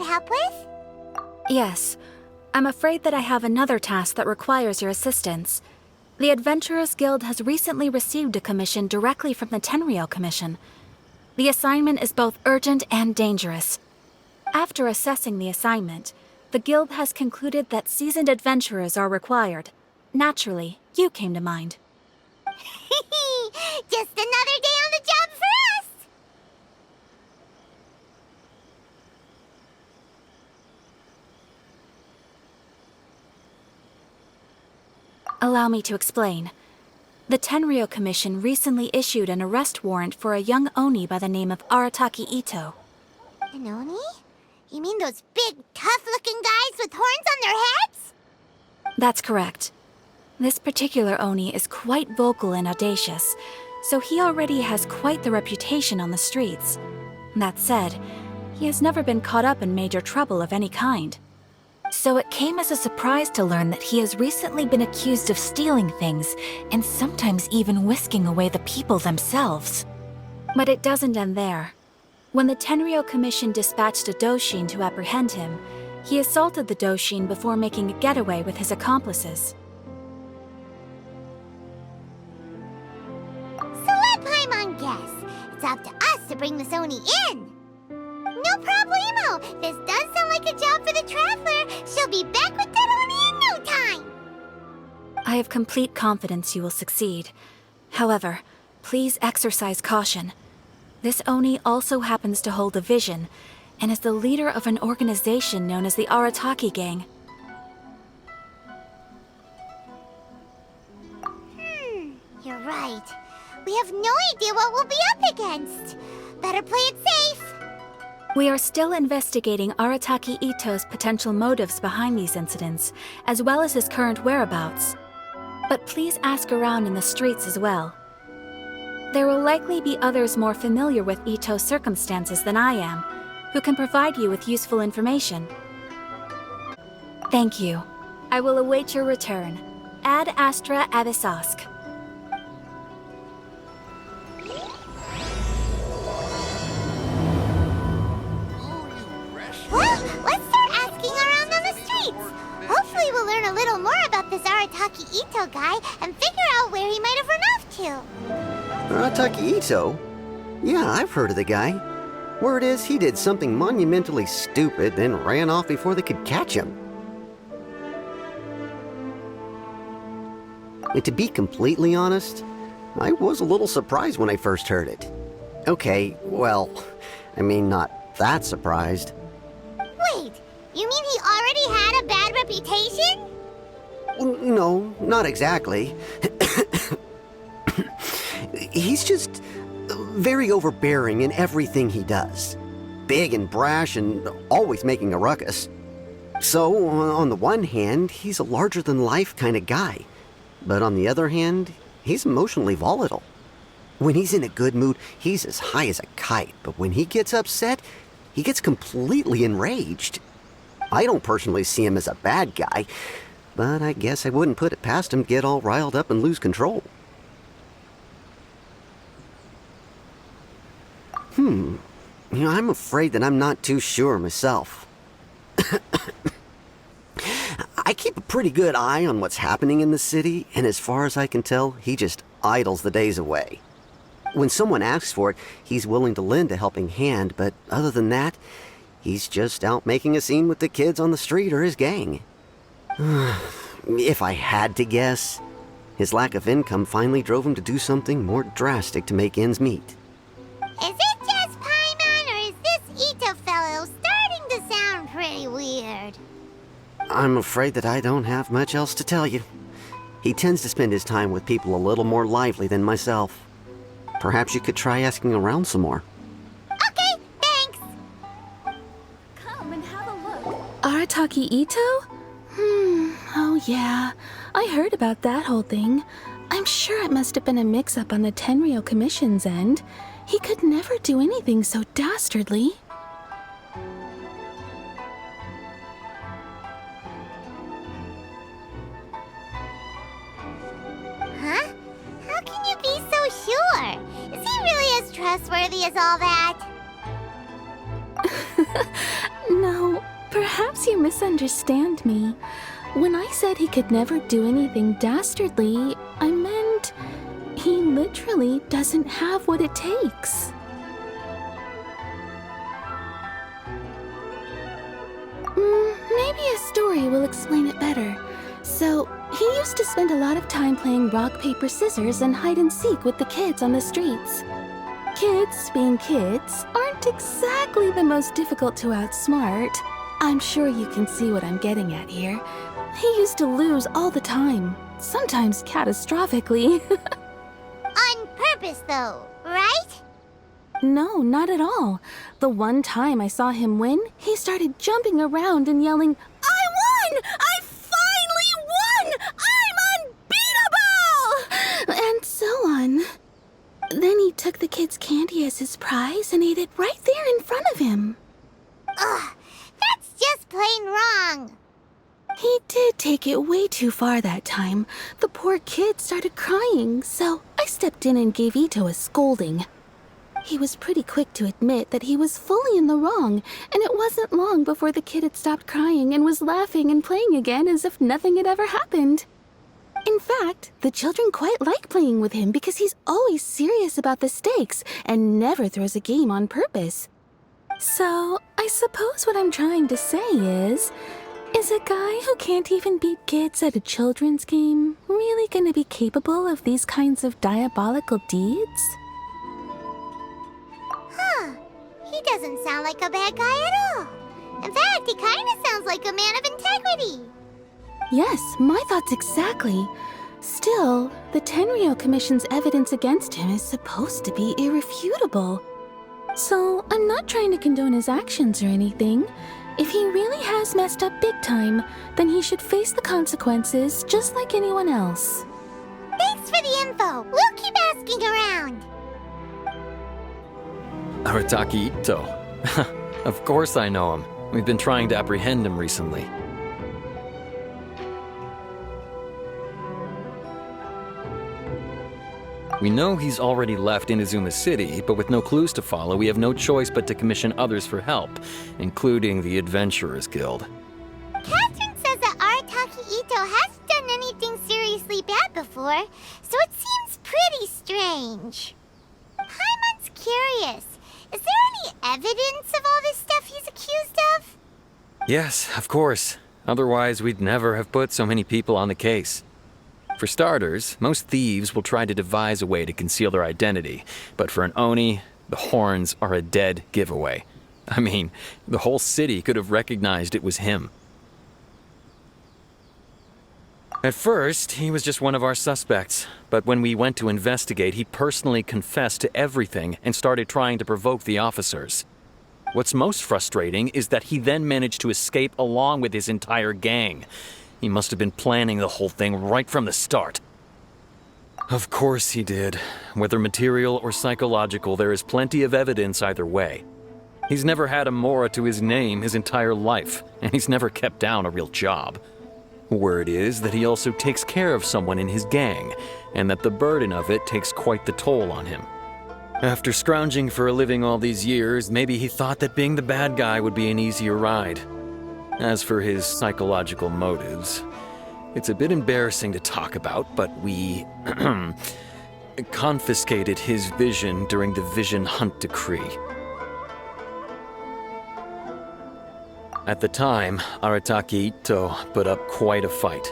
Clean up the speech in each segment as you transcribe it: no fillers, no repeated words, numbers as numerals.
help with? Yes. I'm afraid that I have another task that requires your assistance. The Adventurers Guild has recently received a commission directly from the Tenryou Commission. The assignment is both urgent and dangerous. After assessing the assignment, the Guild has concluded that seasoned adventurers are required. Naturally, you came to mind. Just another day on the job for us! Allow me to explain. The Tenryou Commission recently issued an arrest warrant for a young Oni by the name of Arataki Itto. An Oni? You mean those big, tough-looking guys with horns on their heads? That's correct. This particular Oni is quite vocal and audacious, so he already has quite the reputation on the streets. That said, he has never been caught up in major trouble of any kind. So it came as a surprise to learn that he has recently been accused of stealing things, and sometimes even whisking away the people themselves. But it doesn't end there. When the Tenryou Commission dispatched a Doshin to apprehend him, he assaulted the Doshin before making a getaway with his accomplices. So let Paimon guess. It's up to us to bring this Oni in. No problemo! This does sound like a job for the Traveler. She'll be back with that Oni in no time. I have complete confidence you will succeed. However, please exercise caution. This Oni also happens to hold a vision, and is the leader of an organization known as the Arataki Gang. You're right. We have no idea what we'll be up against. Better play it safe. We are still investigating Arataki Itto's potential motives behind these incidents, as well as his current whereabouts. But please ask around in the streets as well. There will likely be others more familiar with Itto's circumstances than I am, who can provide you with useful information. Thank you. I will await your return. Ad Astra Abyssosque. Well, let's start asking around on the streets. Hopefully we'll learn a little more about this Arataki Itto guy and figure out where he might have run off to. Arataki Itto? Yeah, I've heard of the guy. Word is he did something monumentally stupid, then ran off before they could catch him. And to be completely honest, I was a little surprised when I first heard it. Okay, well, I mean, not that surprised. Wait, you mean he already had a bad reputation? No, not exactly. He's just very overbearing in everything he does. Big and brash and always making a ruckus. So, on the one hand, he's a larger-than-life kind of guy. But on the other hand, he's emotionally volatile. When he's in a good mood, he's as high as a kite. But when he gets upset, he gets completely enraged. I don't personally see him as a bad guy, but I guess I wouldn't put it past him to get all riled up and lose control. I'm afraid that I'm not too sure myself. I keep a pretty good eye on what's happening in the city, and as far as I can tell, he just idles the days away. When someone asks for it, he's willing to lend a helping hand, but other than that, he's just out making a scene with the kids on the street or his gang. If I had to guess, his lack of income finally drove him to do something more drastic to make ends meet. Is it just Paimon, or is this Itto fellow starting to sound pretty weird? I'm afraid that I don't have much else to tell you. He tends to spend his time with people a little more lively than myself. Perhaps you could try asking around some more. Okay, thanks. Come and have a look. Arataki Itto? Oh yeah. I heard about that whole thing. I'm sure it must have been a mix-up on the Tenryou Commission's end. He could never do anything so dastardly. Huh? How can you be so sure? Is he really as trustworthy as all that? No, Perhaps you misunderstand me. When I said he could never do anything dastardly, I meant he literally doesn't have what it takes. Maybe a story will explain it better. So, he used to spend a lot of time playing rock, paper, scissors and hide and seek with the kids on the streets. Kids, being kids, aren't exactly the most difficult to outsmart. I'm sure you can see what I'm getting at here. He used to lose all the time, sometimes catastrophically. On purpose, though, right? No, not at all. The one time I saw him win, he started jumping around and yelling, "I won! I finally won! I'm unbeatable!" And so on. Then he took the kid's candy as his prize and ate it right there in front of him. Ugh, that's just plain wrong. He did take it way too far that time. The poor kid started crying, so I stepped in and gave Itto a scolding. He was pretty quick to admit that he was fully in the wrong, and it wasn't long before the kid had stopped crying and was laughing and playing again as if nothing had ever happened. In fact, the children quite like playing with him because he's always serious about the stakes and never throws a game on purpose. So, I suppose what I'm trying to say is a guy who can't even beat kids at a children's game really gonna be capable of these kinds of diabolical deeds? Huh. He doesn't sound like a bad guy at all. In fact, he kind of sounds like a man of integrity. Yes, my thoughts exactly. Still, the Tenryou Commission's evidence against him is supposed to be irrefutable. So, I'm not trying to condone his actions or anything. If he really has messed up big time, then he should face the consequences just like anyone else. Thanks for the info. We'll keep asking around. Arataki Itto. Of course I know him. We've been trying to apprehend him recently. We know he's already left Inazuma City, but with no clues to follow, we have no choice but to commission others for help, including the Adventurers Guild. Catherine says that Arataki Itto hasn't done anything seriously bad before, so it seems pretty strange. Paimon's curious. Is there any evidence of all this stuff he's accused of? Yes, of course. Otherwise, we'd never have put so many people on the case. For starters, most thieves will try to devise a way to conceal their identity, but for an Oni, the horns are a dead giveaway. I mean, the whole city could have recognized it was him. At first, he was just one of our suspects, but when we went to investigate, he personally confessed to everything and started trying to provoke the officers. What's most frustrating is that he then managed to escape along with his entire gang. He must have been planning the whole thing right from the start. Of course he did. Whether material or psychological, there is plenty of evidence either way. He's never had a Mora to his name his entire life, and he's never kept down a real job. Word is that he also takes care of someone in his gang, and that the burden of it takes quite the toll on him. After scrounging for a living all these years, maybe he thought that being the bad guy would be an easier ride. As for his psychological motives, it's a bit embarrassing to talk about, but we confiscated his vision during the Vision Hunt Decree. At the time, Arataki Itto put up quite a fight.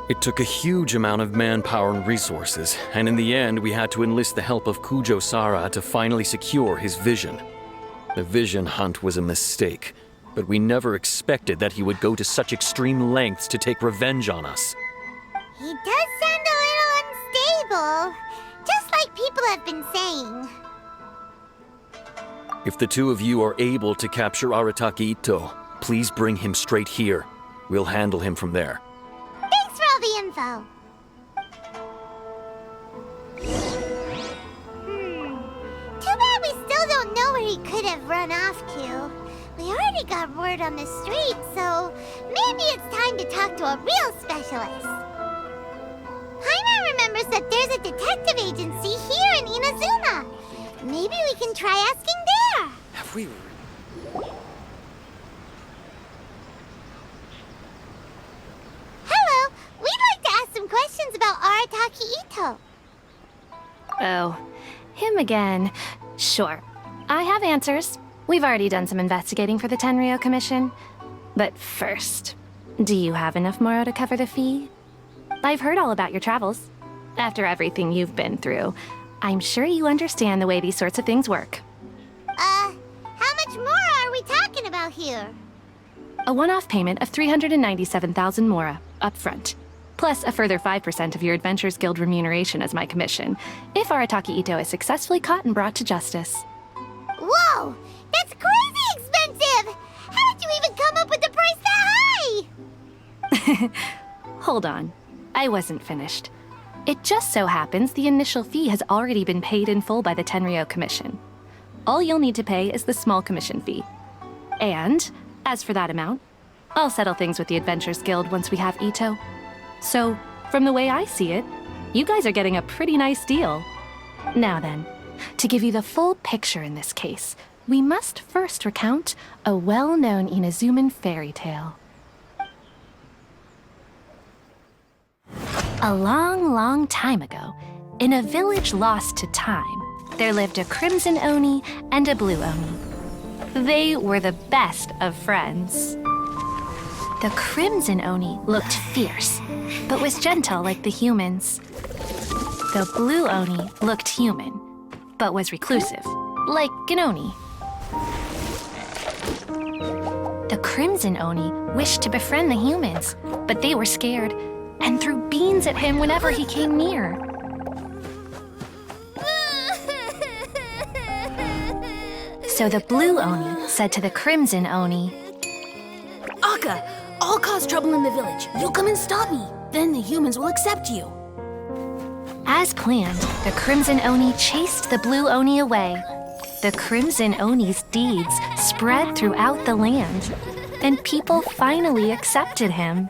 It took a huge amount of manpower and resources, and in the end we had to enlist the help of Kujo Sara to finally secure his vision. The Vision Hunt was a mistake, but we never expected that he would go to such extreme lengths to take revenge on us. He does sound a little unstable, just like people have been saying. If the two of you are able to capture Arataki Itto, please bring him straight here. We'll handle him from there. Thanks for all the info. Too bad we still don't know where he could have run off to. We already got word on the street, so maybe it's time to talk to a real specialist. Paimon remembers that there's a detective agency here in Inazuma. Maybe we can try asking there. Have we... Arataki Itto? Oh, him again. Sure. I have answers. We've already done some investigating for the Tenryou Commission. But first, do you have enough Moro to cover the fee? I've heard all about your travels. After everything you've been through, I'm sure you understand the way these sorts of things work. How much more are we talking about here? A one-off payment of 397,000 Mora, upfront. Plus a further 5% of your Adventures Guild remuneration as my commission, if Arataki Itto is successfully caught and brought to justice. Whoa! That's crazy expensive! How did you even come up with the price that high? Hold on. I wasn't finished. It just so happens the initial fee has already been paid in full by the Tenryou Commission. All you'll need to pay is the small commission fee. And, as for that amount, I'll settle things with the Adventures Guild once we have Itto. So, from the way I see it, you guys are getting a pretty nice deal. Now then, to give you the full picture in this case, we must first recount a well-known Inazuman fairy tale. A long, long time ago, in a village lost to time, there lived a crimson Oni and a blue Oni. They were the best of friends. The crimson Oni looked fierce, but was gentle like the humans. The blue Oni looked human, but was reclusive, like an Oni. The crimson Oni wished to befriend the humans, but they were scared and threw beans at him whenever he came near. So the blue Oni said to the crimson Oni, Akka, I'll cause trouble in the village. You come and stop me. Then the humans will accept you. As planned, the crimson Oni chased the blue Oni away. The crimson Oni's deeds spread throughout the land, and people finally accepted him.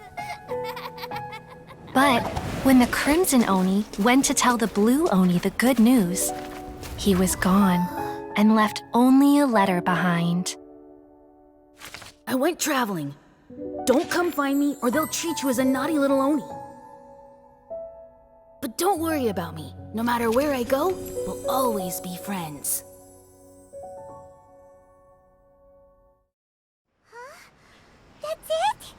But when the crimson Oni went to tell the blue Oni the good news, he was gone and left only a letter behind. I went traveling. Don't come find me or they'll treat you as a naughty little Oni. But don't worry about me. No matter where I go, we'll always be friends. That's it?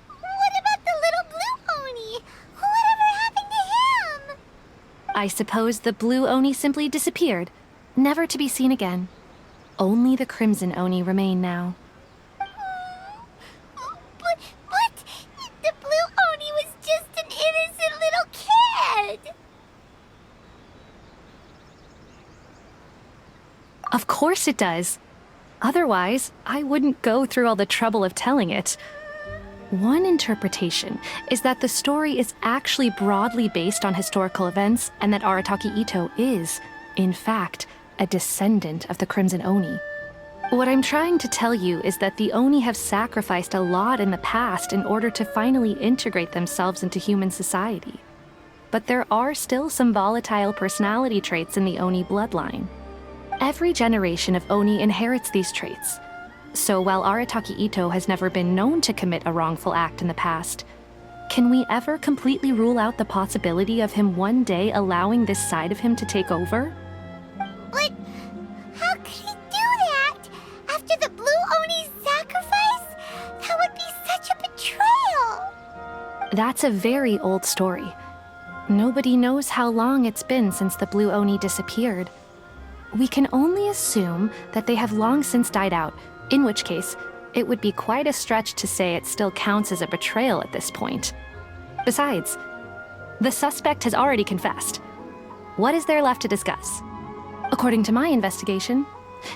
What about the little blue Oni? Whatever happened to him? I suppose the blue Oni simply disappeared, never to be seen again. Only the crimson Oni remain now. But the blue Oni was just an innocent little kid. Of course it does. Otherwise, I wouldn't go through all the trouble of telling it. One interpretation is that the story is actually broadly based on historical events and that Arataki Itto is, in fact, a descendant of the Crimson Oni. What I'm trying to tell you is that the Oni have sacrificed a lot in the past in order to finally integrate themselves into human society. But there are still some volatile personality traits in the Oni bloodline. Every generation of Oni inherits these traits. So while Arataki Itto has never been known to commit a wrongful act in the past, can we ever completely rule out the possibility of him one day allowing this side of him to take over? But how could he do that? After the blue Oni's sacrifice? That would be such a betrayal. That's a very old story. Nobody knows how long it's been since the blue Oni disappeared. We can only assume that they have long since died out, in which case, it would be quite a stretch to say it still counts as a betrayal at this point. Besides, the suspect has already confessed. What is there left to discuss? According to my investigation,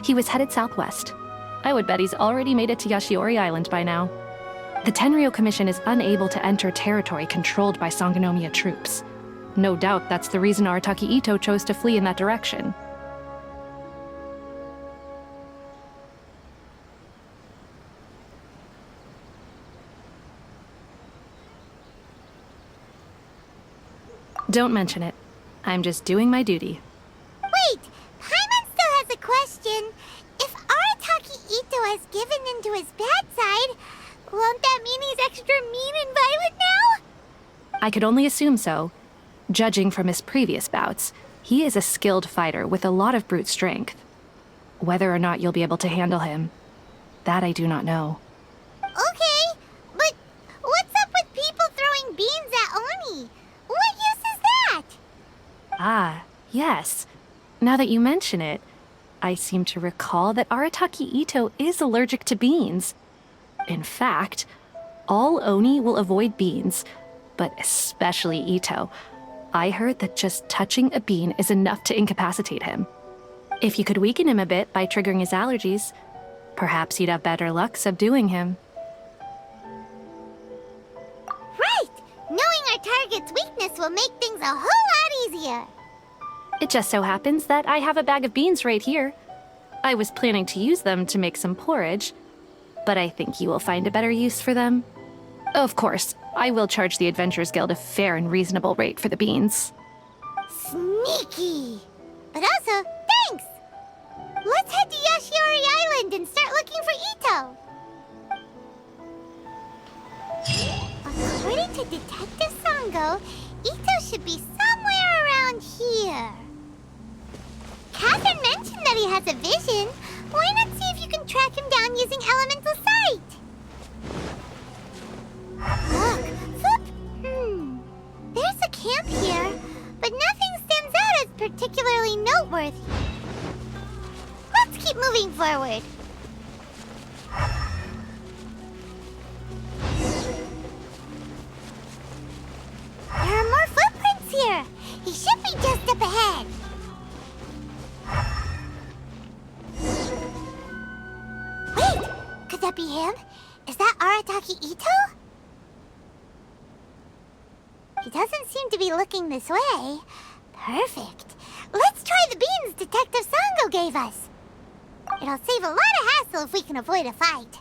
he was headed southwest. I would bet he's already made it to Yashiori Island by now. The Tenryou Commission is unable to enter territory controlled by Sangonomiya troops. No doubt that's the reason Arataki Itto chose to flee in that direction. Don't mention it. I'm just doing my duty. Wait, Paimon still has a question. If Arataki Itto has given in to his bad side, won't that mean he's extra mean and violent now? I could only assume so. Judging from his previous bouts, he is a skilled fighter with a lot of brute strength. Whether or not you'll be able to handle him, that I do not know. Okay, but what's up with people throwing beans at Oni? What use is that? Ah, yes. Now that you mention it, I seem to recall that Arataki Itto is allergic to beans. In fact, all Oni will avoid beans, but especially Itto. I heard that just touching a bean is enough to incapacitate him. If you could weaken him a bit by triggering his allergies, perhaps you'd have better luck subduing him. Right! Knowing our target's weakness will make things a whole lot easier. It just so happens that I have a bag of beans right here. I was planning to use them to make some porridge, but I think you will find a better use for them. Of course, I will charge the Adventurers Guild a fair and reasonable rate for the beans. Sneaky! But also, thanks! Let's head to Yashiori Island and start looking for Itto! According to Detective Sango, Itto should be somewhere around here. Catherine mentioned that he has a vision. Why not see if you can track him down using elemental sight? Look, Foop! There's a camp here, but nothing stands out as particularly noteworthy. Let's keep moving forward. There are more footprints here. He should be just up ahead. Wait! Could that be him? Is that Arataki Itto? He doesn't seem to be looking this way. Perfect. Let's try the beans Detective Sango gave us. It'll save a lot of hassle if we can avoid a fight.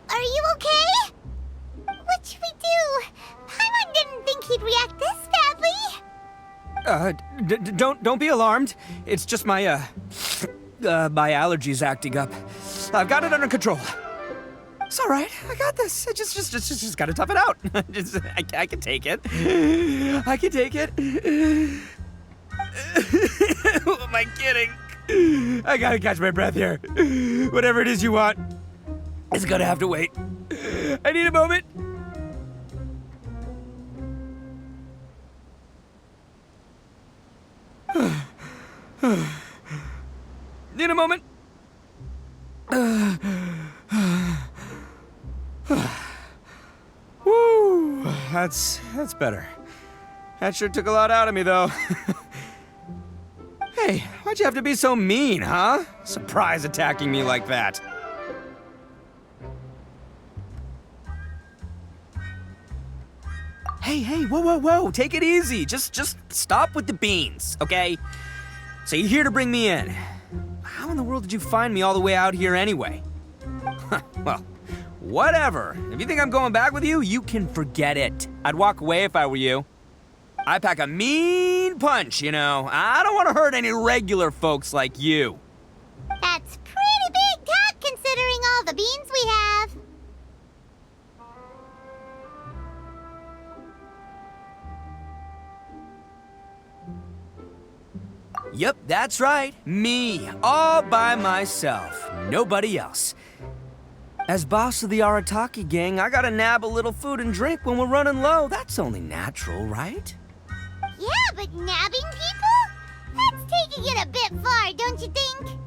Are you okay? What should we do? Paimon didn't think he'd react this badly. Don't be alarmed. It's just my my allergies acting up. I've got it under control. It's all right. I got this. I just gotta tough it out. I can take it. I can take it. Who am I kidding? I gotta catch my breath here. Whatever it is you want, it's gonna have to wait. I need a moment. Need a moment. Woo, that's better. That sure took a lot out of me, though. Hey, why'd you have to be so mean, huh? Surprise attacking me like that. Hey, whoa, take it easy. Just stop with the beans, okay? So you're here to bring me in. How in the world did you find me all the way out here anyway? Well, whatever. If you think I'm going back with you, you can forget it. I'd walk away if I were you. I pack a mean punch, you know. I don't want to hurt any regular folks like you. That's pretty big talk considering all the beans we have. Yep, that's right. Me, all by myself. Nobody else. As boss of the Arataki gang, I gotta nab a little food and drink when we're running low. That's only natural, right? Yeah, but nabbing people? That's taking it a bit far, don't you think?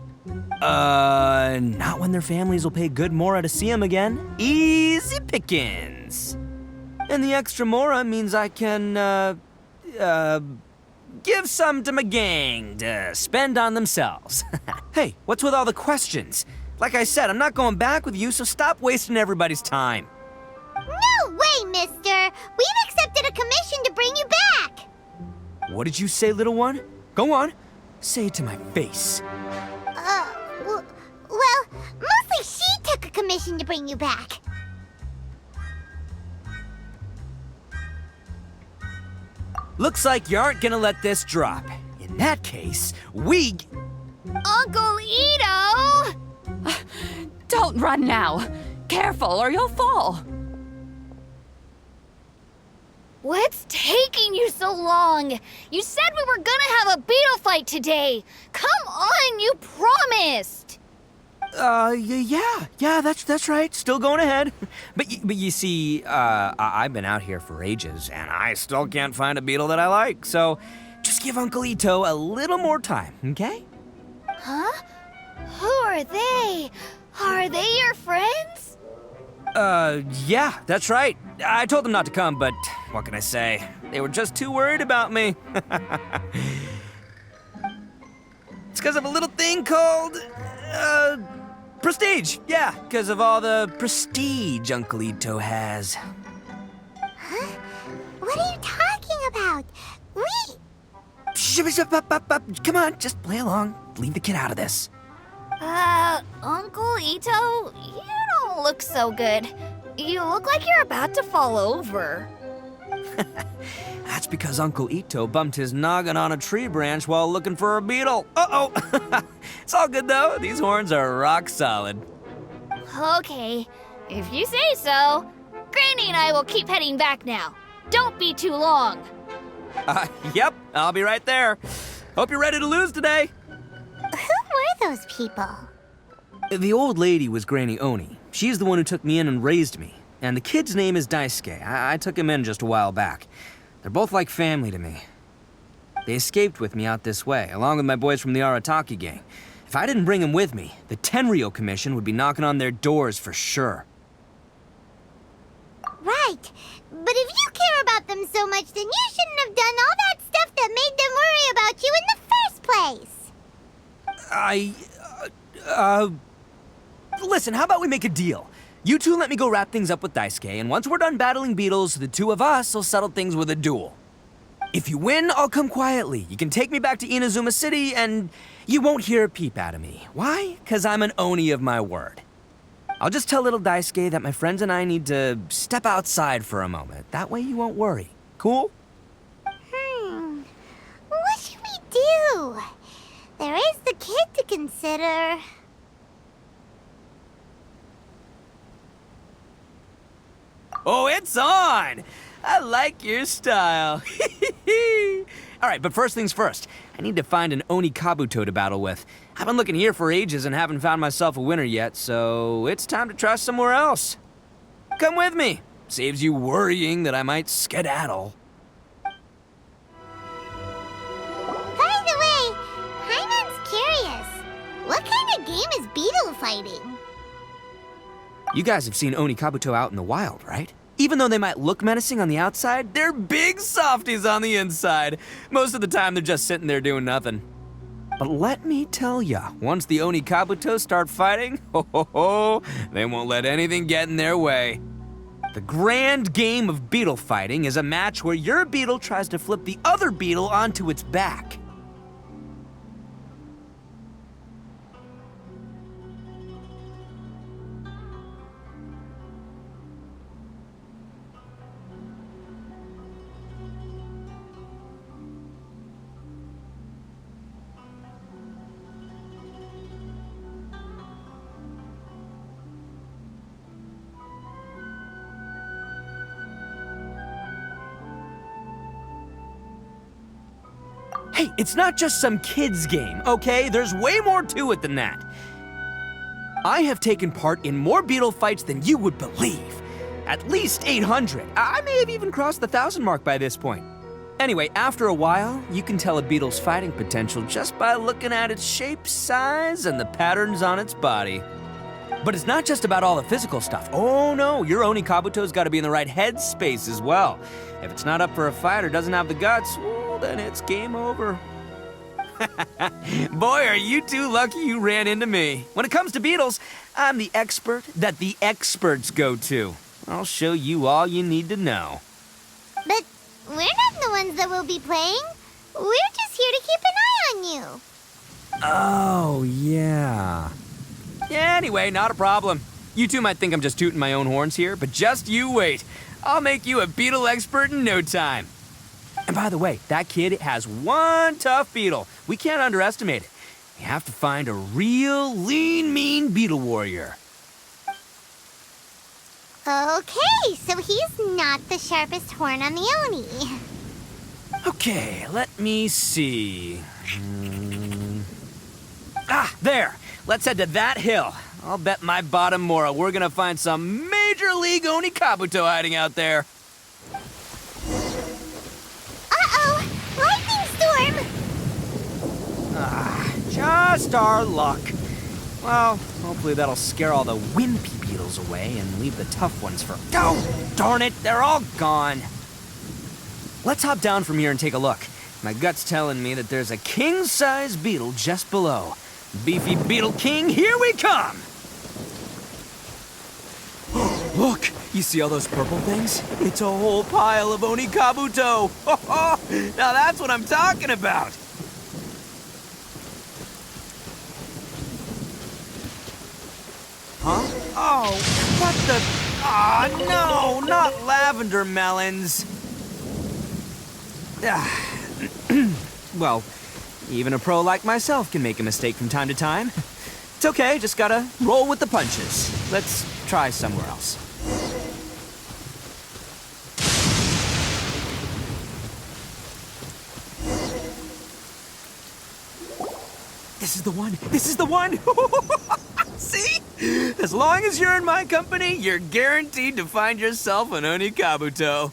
Not when their families will pay good mora to see them again. Easy pickings. And the extra mora means I can, give some to my gang to spend on themselves. Hey, what's with all the questions? Like I said, I'm not going back with you, so stop wasting everybody's time. No way, mister! We've accepted a commission to bring you back! What did you say, little one? Go on. Say it to my face. Well, mostly she took a commission to bring you back. looks like you aren't gonna let this drop. In that case, we... Uncle Itto! Don't run now. Careful or you'll fall. What's taking you so long? You said we were gonna have a beetle fight today. Come on, you promised. Yeah, that's right. Still going ahead. But you see, I've been out here for ages, and I still can't find a beetle that I like. So, just give Uncle Itto a little more time, okay? Huh? Who are they? Are they your friends? Yeah, that's right. I told them not to come, but what can I say? They were just too worried about me. It's because of a little thing called, prestige. Yeah, because of all the prestige Uncle Itto has. Huh? What are you talking about? Come on, just play along. Leave the kid out of this. Uncle Itto, you don't look so good. You look like you're about to fall over. That's because Uncle Itto bumped his noggin on a tree branch while looking for a beetle. Uh-oh! It's all good, though. These horns are rock solid. Okay, if you say so. Granny and I will keep heading back now. Don't be too long. Yep, I'll be right there. Hope you're ready to lose today. Who were those people? The old lady was Granny Oni. She's the one who took me in and raised me. And the kid's name is Daisuke. I took him in just a while back. They're both like family to me. They escaped with me out this way, along with my boys from the Arataki gang. If I didn't bring them with me, the Tenryou Commission would be knocking on their doors for sure. Right. But if you care about them so much, then you shouldn't have done all that stuff that made them worry about you in the first place. Listen, how about we make a deal? You two let me go wrap things up with Daisuke, and once we're done battling beetles, the two of us will settle things with a duel. If you win, I'll come quietly. You can take me back to Inazuma City, and you won't hear a peep out of me. Why? 'Cause I'm an Oni of my word. I'll just tell little Daisuke that my friends and I need to step outside for a moment. That way you won't worry. Cool? What should we do? There is the kid to consider. Oh, it's on! I like your style. All right, but first things first. I need to find an Oni Kabuto to battle with. I've been looking here for ages and haven't found myself a winner yet, so it's time to try somewhere else. Come with me. Saves you worrying that I might skedaddle. By the way, Paimon's curious. What kind of game is beetle fighting? You guys have seen Oni Kabuto out in the wild, right? Even though they might look menacing on the outside, they're big softies on the inside. Most of the time, they're just sitting there doing nothing. But let me tell ya, once the Oni Kabuto start fighting, they won't let anything get in their way. The grand game of beetle fighting is a match where your beetle tries to flip the other beetle onto its back. Hey, it's not just some kid's game, okay? There's way more to it than that. I have taken part in more beetle fights than you would believe. At least 800. I may have even crossed the 1,000 mark by this point. Anyway, after a while, you can tell a beetle's fighting potential just by looking at its shape, size, and the patterns on its body. But it's not just about all the physical stuff. Oh no, your Oni Kabuto's gotta be in the right headspace as well. If it's not up for a fight or doesn't have the guts, well, then it's game over. Boy, are you two lucky you ran into me. When it comes to beetles, I'm the expert that the experts go to. I'll show you all you need to know. But we're not the ones that will be playing. We're just here to keep an eye on you. Oh, yeah. Yeah, anyway, not a problem. You two might think I'm just tooting my own horns here, but just you wait. I'll make you a beetle expert in no time. And by the way, that kid has one tough beetle. We can't underestimate it. You have to find a real lean, mean beetle warrior. Okay, so he's not the sharpest horn on the Oni. Okay, let me see. There! Let's head to that hill. I'll bet my bottom Mora we're gonna find some Major League Oni Kabuto hiding out there. Uh-oh! Lightning storm! Just our luck. Well, hopefully that'll scare all the wimpy beetles away and leave the tough ones for... Oh, darn it, they're all gone. Let's hop down from here and take a look. My gut's telling me that there's a king-size beetle just below. Beefy Beetle King, here we come! Look, you see all those purple things? It's a whole pile of Oni Kabuto. Now that's what I'm talking about. Huh? Oh, what the... Oh, no, not lavender melons. Well, even a pro like myself can make a mistake from time to time. It's okay, just gotta roll with the punches. Let's try somewhere else. This is the one! This is the one! See? As long as you're in my company, you're guaranteed to find yourself an Oni Kabuto.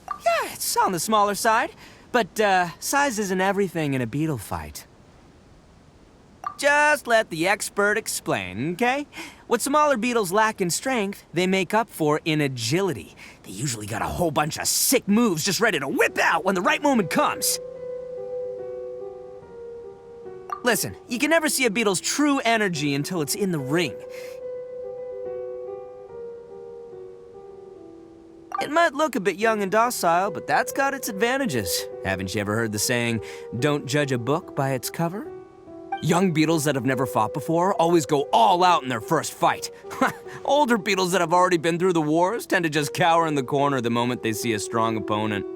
Yeah, it's on the smaller side, but size isn't everything in a beetle fight. Just let the expert explain, okay? What smaller beetles lack in strength, they make up for in agility. They usually got a whole bunch of sick moves just ready to whip out when the right moment comes. Listen, you can never see a beetle's true energy until it's in the ring. It might look a bit young and docile, but that's got its advantages. Haven't you ever heard the saying, don't judge a book by its cover? Young beetles that have never fought before always go all out in their first fight. Older beetles that have already been through the wars tend to just cower in the corner the moment they see a strong opponent.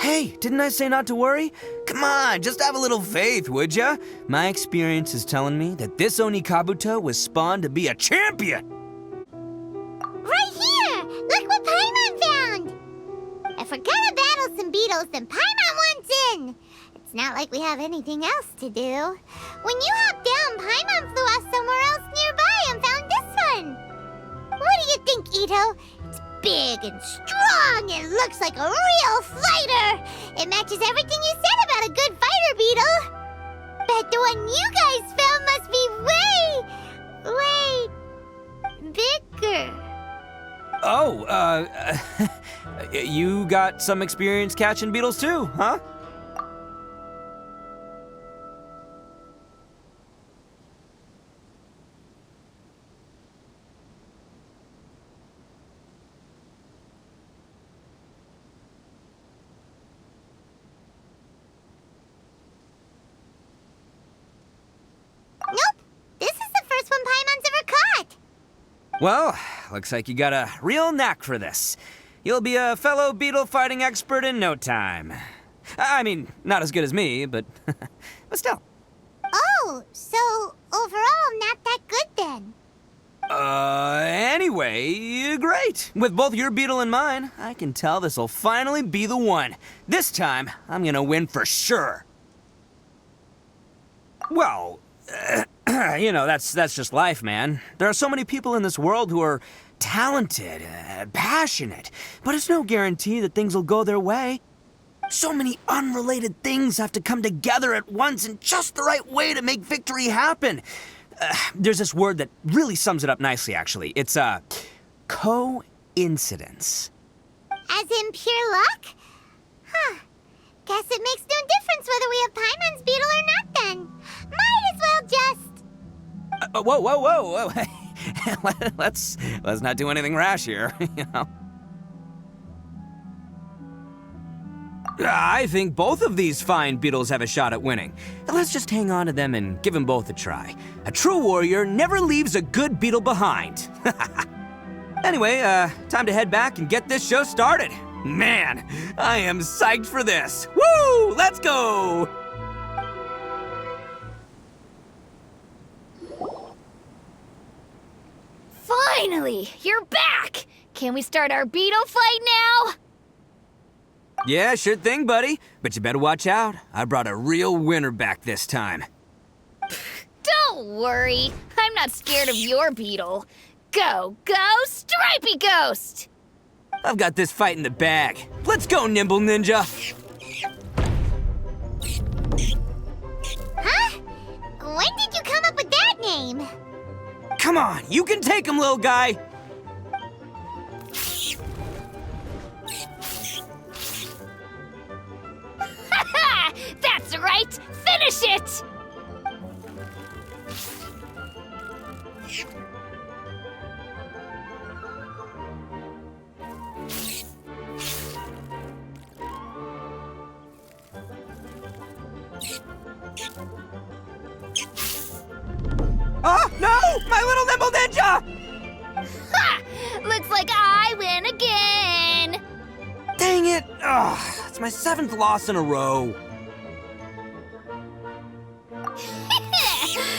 Hey, didn't I say not to worry? Come on, just have a little faith, would ya? My experience is telling me that this Oni Kabuto was spawned to be a champion! Right here! Look what Paimon found! If we're gonna battle some beetles, then Paimon wants in! It's not like we have anything else to do. When you hopped down, Paimon flew off somewhere else nearby and found this one! What do you think, Itto? It's big and strong and looks like a real fighter! It matches everything you said about a good fighter beetle! Bet the one you guys found must be way bigger. Oh, you got some experience catching beetles too, huh? Nope. This is the first one Paimon's ever caught. Well, looks like you got a real knack for this. You'll be a fellow beetle fighting expert in no time. I mean, not as good as me, but but still. Oh, so overall not that good then. Anyway, great. With both your beetle and mine, I can tell this'll finally be the one. This time, I'm gonna win for sure. Well, you know, that's just life, man. There are so many people in this world who are talented, passionate, but it's no guarantee that things will go their way. So many unrelated things have to come together at once in just the right way to make victory happen. There's this word that really sums it up nicely, actually. It's, coincidence. As in pure luck? Huh. Guess it makes no difference whether we have Paimon's beetle or not then. Might as well just... Whoa. Let's not do anything rash here, you know. I think both of these fine beetles have a shot at winning. Let's just hang on to them and give them both a try. A true warrior never leaves a good beetle behind. Anyway, time to head back and get this show started. Man, I am psyched for this. Woo! Let's go! Finally! You're back! Can we start our beetle fight now? Yeah, sure thing, buddy. But you better watch out. I brought a real winner back this time. Don't worry. I'm not scared of your beetle. Go, Stripey Ghost! I've got this fight in the bag. Let's go, Nimble Ninja! Huh? When did you come up with that name? Come on, you can take him, little guy! Ha! That's right! Finish it! Oh, no! My little Nimble Ninja! Ha! Looks like I win again! Dang it! Ugh, it's my 7th loss in a row.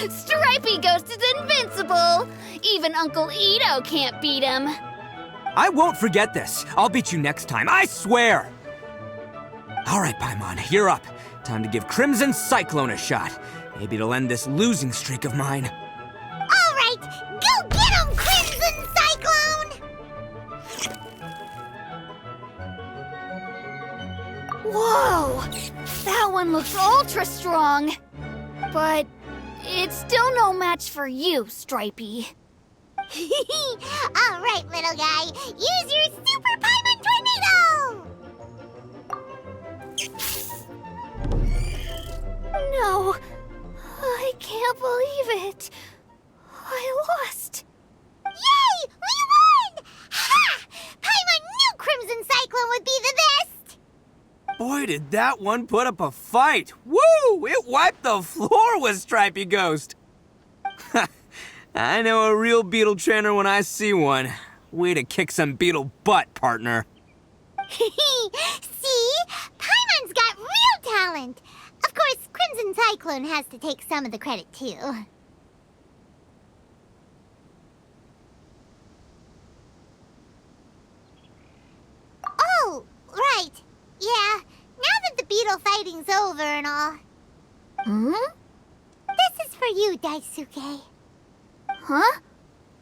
Stripey Ghost is invincible! Even Uncle Itto can't beat him. I won't forget this. I'll beat you next time, I swear! All right, Paimon, you're up. Time to give Crimson Cyclone a shot. Maybe it'll end this losing streak of mine. All right, go get him, Crimson Cyclone! Whoa! That one looks ultra strong. But it's still no match for you, Stripey. All right, little guy, use your Super Paimon Tornado! No, I can't believe it. I lost. Yay! We won! Ha! Paimon knew Crimson Cyclone would be the best! Boy, did that one put up a fight. Woo! It wiped the floor with Stripey Ghost. I know a real beetle trainer when I see one. Way to kick some beetle butt, partner. See? Paimon's got real talent. Of course, Crimson Cyclone has to take some of the credit, too. Oh, right. Yeah, now that the beetle fighting's over and all. Hmm? This is for you, Daisuke. Huh?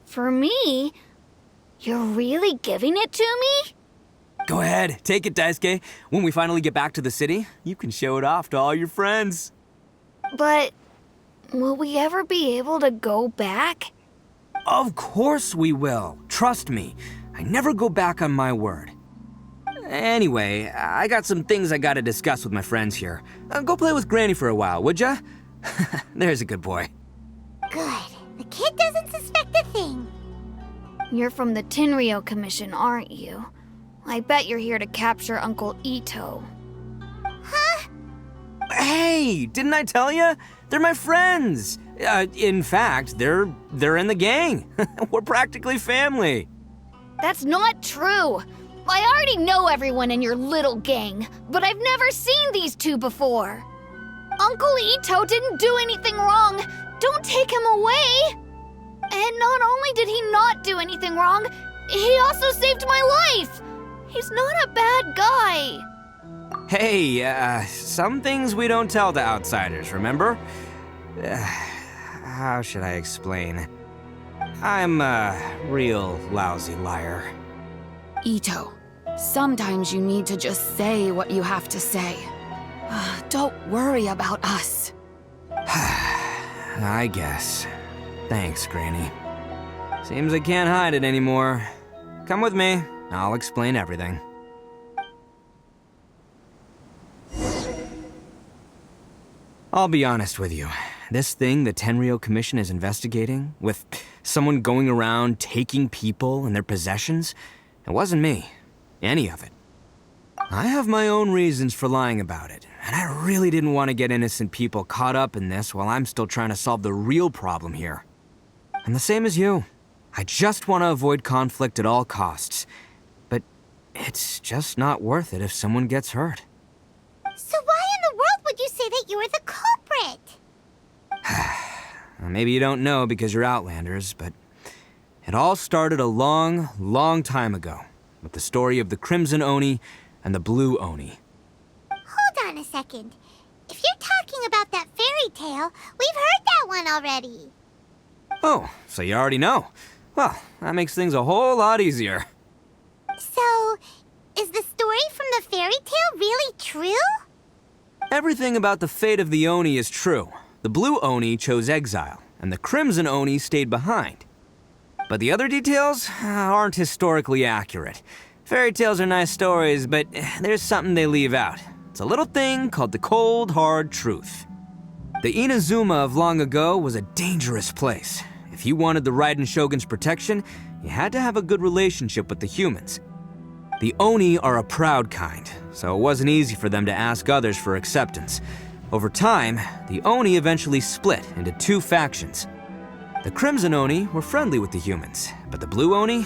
For me? You're really giving it to me? Go ahead, take it, Daisuke. When we finally get back to the city, you can show it off to all your friends. But will we ever be able to go back? Of course we will. Trust me. I never go back on my word. Anyway, I got some things I gotta discuss with my friends here. Go play with Granny for a while, would ya? There's a good boy. Good. The kid doesn't suspect a thing. You're from the Tenryou Commission, aren't you? I bet you're here to capture Uncle Itto. Huh? Hey, didn't I tell ya? They're my friends. In fact, they're in the gang. We're practically family. That's not true. I already know everyone in your little gang, but I've never seen these two before. Uncle Itto didn't do anything wrong. Don't take him away. And not only did he not do anything wrong, he also saved my life. He's not a bad guy. Hey, some things we don't tell to outsiders, remember? How should I explain? I'm a real lousy liar. Itto, sometimes you need to just say what you have to say. Don't worry about us. I guess. Thanks, Granny. Seems I can't hide it anymore. Come with me. I'll explain everything. I'll be honest with you. This thing the Tenryou Commission is investigating, with someone going around taking people and their possessions, it wasn't me. Any of it. I have my own reasons for lying about it, and I really didn't want to get innocent people caught up in this while I'm still trying to solve the real problem here. And the same as you. I just want to avoid conflict at all costs. But it's just not worth it if someone gets hurt. So why in the world would you say that you're the culprit? Maybe you don't know because you're Outlanders, but it all started a long, long time ago with the story of the Crimson Oni and the Blue Oni. Hold on a second. If you're talking about that fairy tale, we've heard that one already. Oh, so you already know. Well, that makes things a whole lot easier. So, is the story from the fairy tale really true? Everything about the fate of the Oni is true. The Blue Oni chose exile, and the Crimson Oni stayed behind. But the other details aren't historically accurate. Fairy tales are nice stories, but there's something they leave out. It's a little thing called the cold, hard truth. The Inazuma of long ago was a dangerous place. If you wanted the Raiden Shogun's protection, you had to have a good relationship with the humans. The Oni are a proud kind, so it wasn't easy for them to ask others for acceptance. Over time, the Oni eventually split into two factions. The Crimson Oni were friendly with the humans, but the Blue Oni,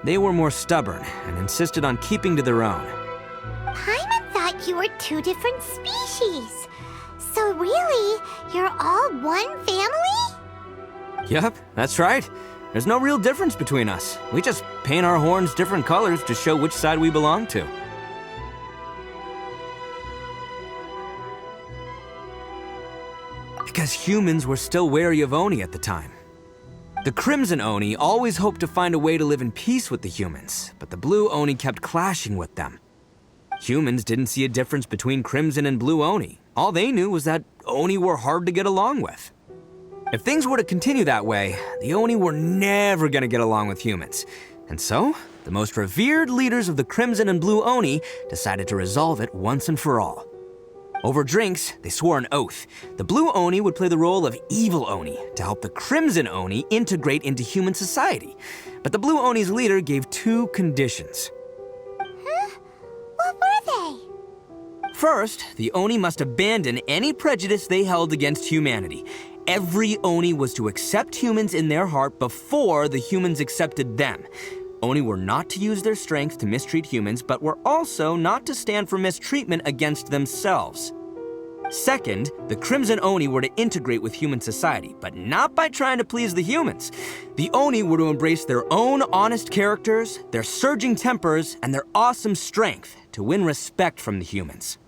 they were more stubborn and insisted on keeping to their own. Paimon thought you were two different species. So really, you're all one family? Yep, that's right. There's no real difference between us. We just paint our horns different colors to show which side we belong to. Because humans were still wary of Oni at the time. The Crimson Oni always hoped to find a way to live in peace with the humans, but the Blue Oni kept clashing with them. Humans didn't see a difference between Crimson and Blue Oni. All they knew was that Oni were hard to get along with. If things were to continue that way, the Oni were never gonna get along with humans. And so, the most revered leaders of the Crimson and Blue Oni decided to resolve it once and for all. Over drinks, they swore an oath. The Blue Oni would play the role of evil Oni to help the Crimson Oni integrate into human society. But the Blue Oni's leader gave two conditions. Huh? What were they? First, the Oni must abandon any prejudice they held against humanity. Every Oni was to accept humans in their heart before the humans accepted them. Oni were not to use their strength to mistreat humans, but were also not to stand for mistreatment against themselves. Second, the Crimson Oni were to integrate with human society, but not by trying to please the humans. The Oni were to embrace their own honest characters, their surging tempers, and their awesome strength to win respect from the humans.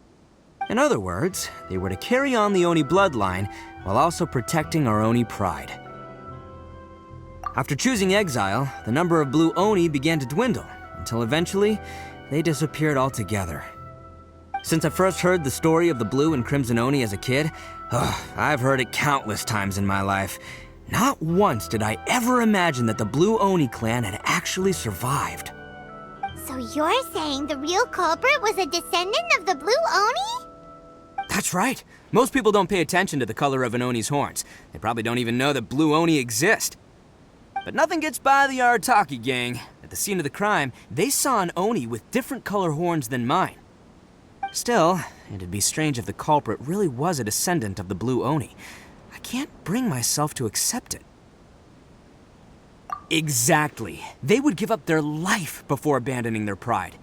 In other words, they were to carry on the Oni bloodline while also protecting our Oni pride. After choosing exile, the number of Blue Oni began to dwindle, until eventually, they disappeared altogether. Since I first heard the story of the Blue and Crimson Oni as a kid, I've heard it countless times in my life. Not once did I ever imagine that the Blue Oni clan had actually survived. So you're saying the real culprit was a descendant of the Blue Oni? That's right. Most people don't pay attention to the color of an Oni's horns. They probably don't even know that Blue Oni exist. But nothing gets by the Arataki gang. At the scene of the crime, they saw an Oni with different color horns than mine. Still, it'd be strange if the culprit really was a descendant of the Blue Oni. I can't bring myself to accept it. Exactly. They would give up their life before abandoning their pride.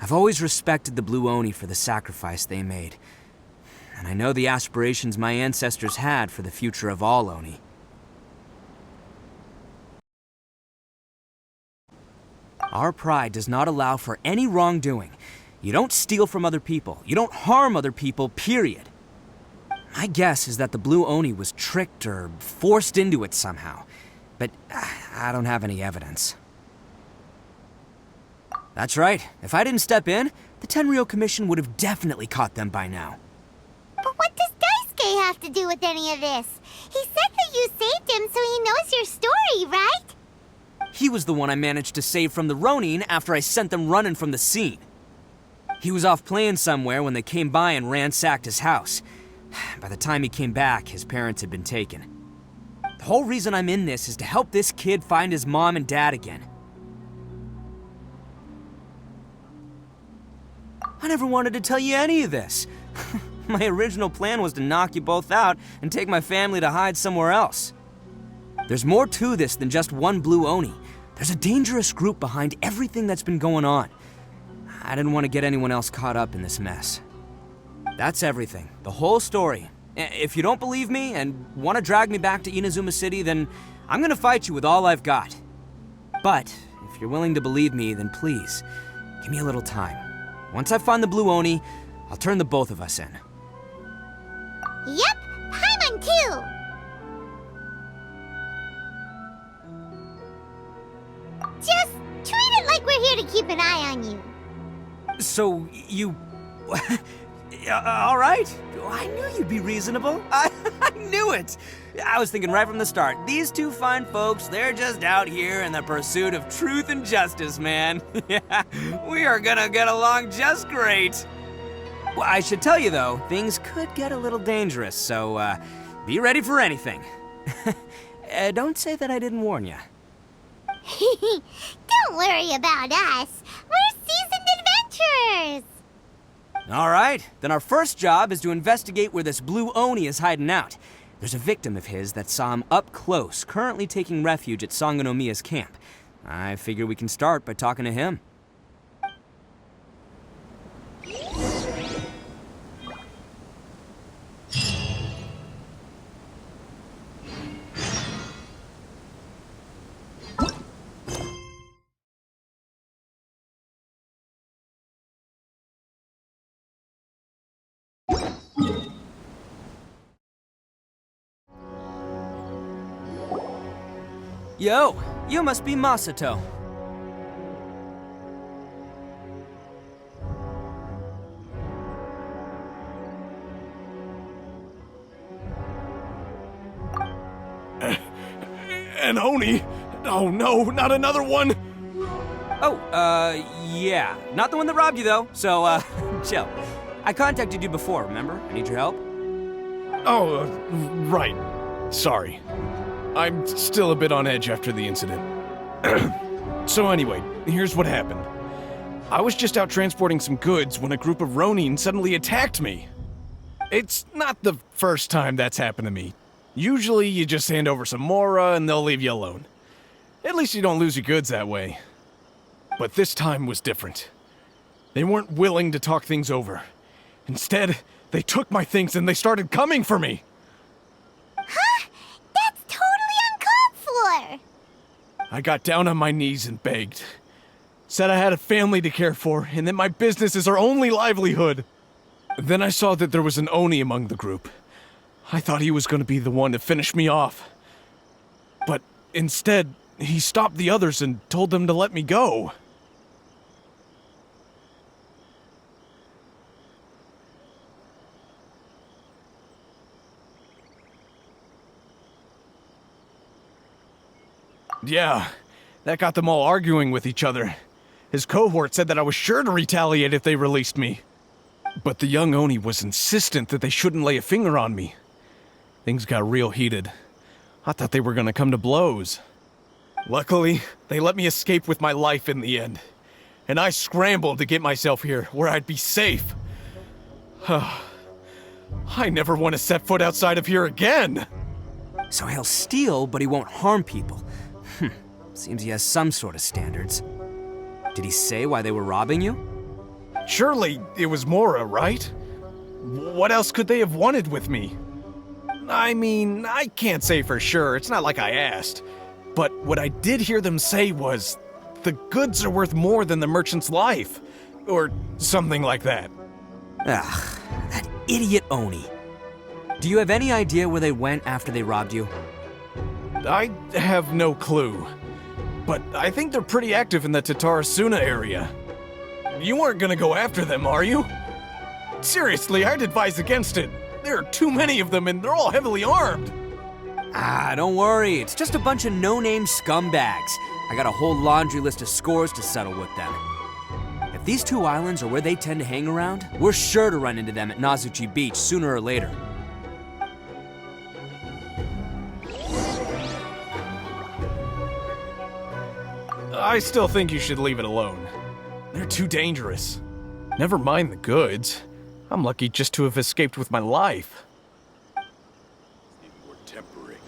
I've always respected the Blue Oni for the sacrifice they made. And I know the aspirations my ancestors had for the future of all Oni. Our pride does not allow for any wrongdoing. You don't steal from other people. You don't harm other people, period. My guess is that the Blue Oni was tricked or forced into it somehow. But I don't have any evidence. That's right. If I didn't step in, the Tenryou Commission would have definitely caught them by now. But what does Daisuke have to do with any of this? He said that you saved him so he knows your story, right? He was the one I managed to save from the Ronin after I sent them running from the scene. He was off playing somewhere when they came by and ransacked his house. By the time he came back, his parents had been taken. The whole reason I'm in this is to help this kid find his mom and dad again. I never wanted to tell you any of this. My original plan was to knock you both out and take my family to hide somewhere else. There's more to this than just one blue Oni. There's a dangerous group behind everything that's been going on. I didn't want to get anyone else caught up in this mess. That's everything. The whole story. If you don't believe me and want to drag me back to Inazuma City, then I'm gonna fight you with all I've got. But if you're willing to believe me, then please, give me a little time. Once I find the blue Oni, I'll turn the both of us in. Yep, Paimon too! Just treat it like we're here to keep an eye on you. So, you... all right. I knew you'd be reasonable. I knew it. I was thinking right from the start, these two fine folks, they're just out here in the pursuit of truth and justice, man. Yeah, we are gonna get along just great. Well, I should tell you, though, things could get a little dangerous, so be ready for anything. Don't say that I didn't warn you. Don't worry about us. We're seasoned adventurers. All right, then our first job is to investigate where this blue Oni is hiding out. There's a victim of his that saw him up close, currently taking refuge at Sangonomiya's camp. I figure we can start by talking to him. Yo, you must be Masato. An Oni? Oh no, not another one! Oh, yeah. Not the one that robbed you, though, so, chill. I contacted you before, remember? I need your help. Oh, right. Sorry. I'm still a bit on edge after the incident. So anyway, here's what happened. I was just out transporting some goods when a group of Ronin suddenly attacked me. It's not the first time that's happened to me. Usually you just hand over some Mora and they'll leave you alone. At least you don't lose your goods that way. But this time was different. They weren't willing to talk things over. Instead, they took my things and they started coming for me. Huh? That's totally uncalled for! I got down on my knees and begged. Said I had a family to care for and that my business is our only livelihood. Then I saw that there was an Oni among the group. I thought he was going to be the one to finish me off. But instead, he stopped the others and told them to let me go. Yeah, that got them all arguing with each other. His cohort said that I was sure to retaliate if they released me. But the young Oni was insistent that they shouldn't lay a finger on me. Things got real heated. I thought they were gonna come to blows. Luckily, they let me escape with my life in the end. And I scrambled to get myself here, where I'd be safe. I never want to set foot outside of here again! So he'll steal, but he won't harm people. Seems he has some sort of standards. Did he say why they were robbing you? Surely it was Mora, right? What else could they have wanted with me? I mean, I can't say for sure, it's not like I asked. But what I did hear them say was, the goods are worth more than the merchant's life. Or something like that. Ugh, that idiot Oni. Do you have any idea where they went after they robbed you? I have no clue. But I think they're pretty active in the Tatarasuna area. You aren't gonna go after them, are you? Seriously, I'd advise against it. There are too many of them and they're all heavily armed. Ah, don't worry. It's just a bunch of no-name scumbags. I got a whole laundry list of scores to settle with them. If these two islands are where they tend to hang around, we're sure to run into them at Nazuchi Beach sooner or later. I still think you should leave it alone. They're too dangerous. Never mind the goods. I'm lucky just to have escaped with my life. More tempering.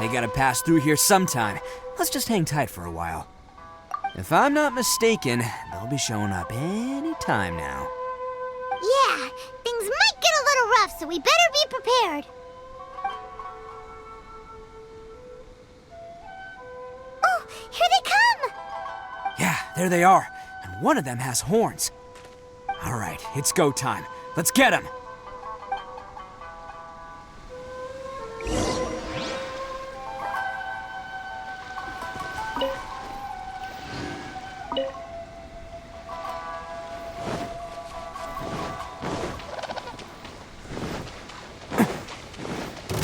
They gotta pass through here sometime. Let's just hang tight for a while. If I'm not mistaken, they'll be showing up any time now. Yeah, things might get a little rough, so we better be prepared. Oh, here they come! Yeah, there they are. And one of them has horns. All right, it's go time. Let's get him!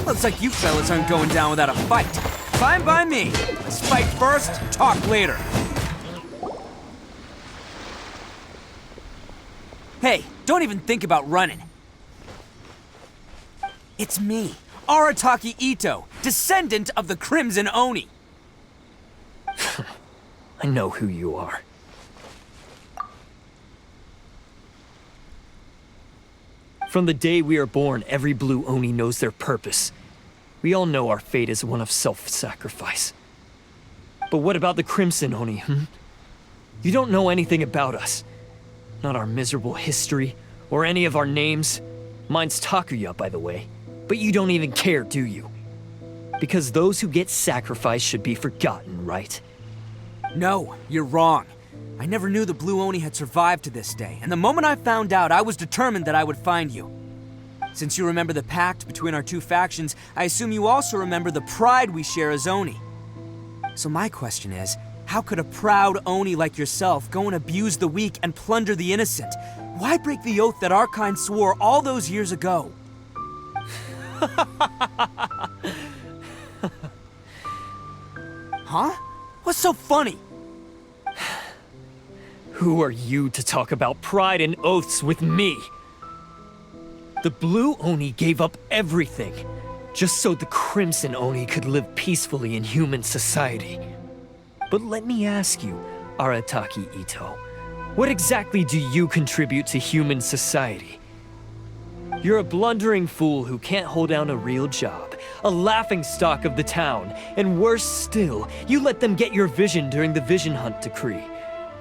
Looks like you fellas aren't going down without a fight. Fine by me. Let's fight first, talk later. Hey, don't even think about running. It's me, Arataki Itto, descendant of the Crimson Oni. I know who you are. From the day we are born, every blue Oni knows their purpose. We all know our fate is one of self-sacrifice. But what about the Crimson Oni, You don't know anything about us. Not our miserable history, or any of our names. Mine's Takuya, by the way. But you don't even care, do you? Because those who get sacrificed should be forgotten, right? No, you're wrong. I never knew the Blue Oni had survived to this day, and the moment I found out, I was determined that I would find you. Since you remember the pact between our two factions, I assume you also remember the pride we share as Oni. So my question is, how could a proud Oni like yourself go and abuse the weak and plunder the innocent? Why break the oath that our kind swore all those years ago? Huh? What's so funny? Who are you to talk about pride and oaths with me? The Blue Oni gave up everything, just so the Crimson Oni could live peacefully in human society. But let me ask you, Arataki Itto, what exactly do you contribute to human society? You're a blundering fool who can't hold down a real job, a laughingstock of the town, and worse still, you let them get your vision during the Vision Hunt decree.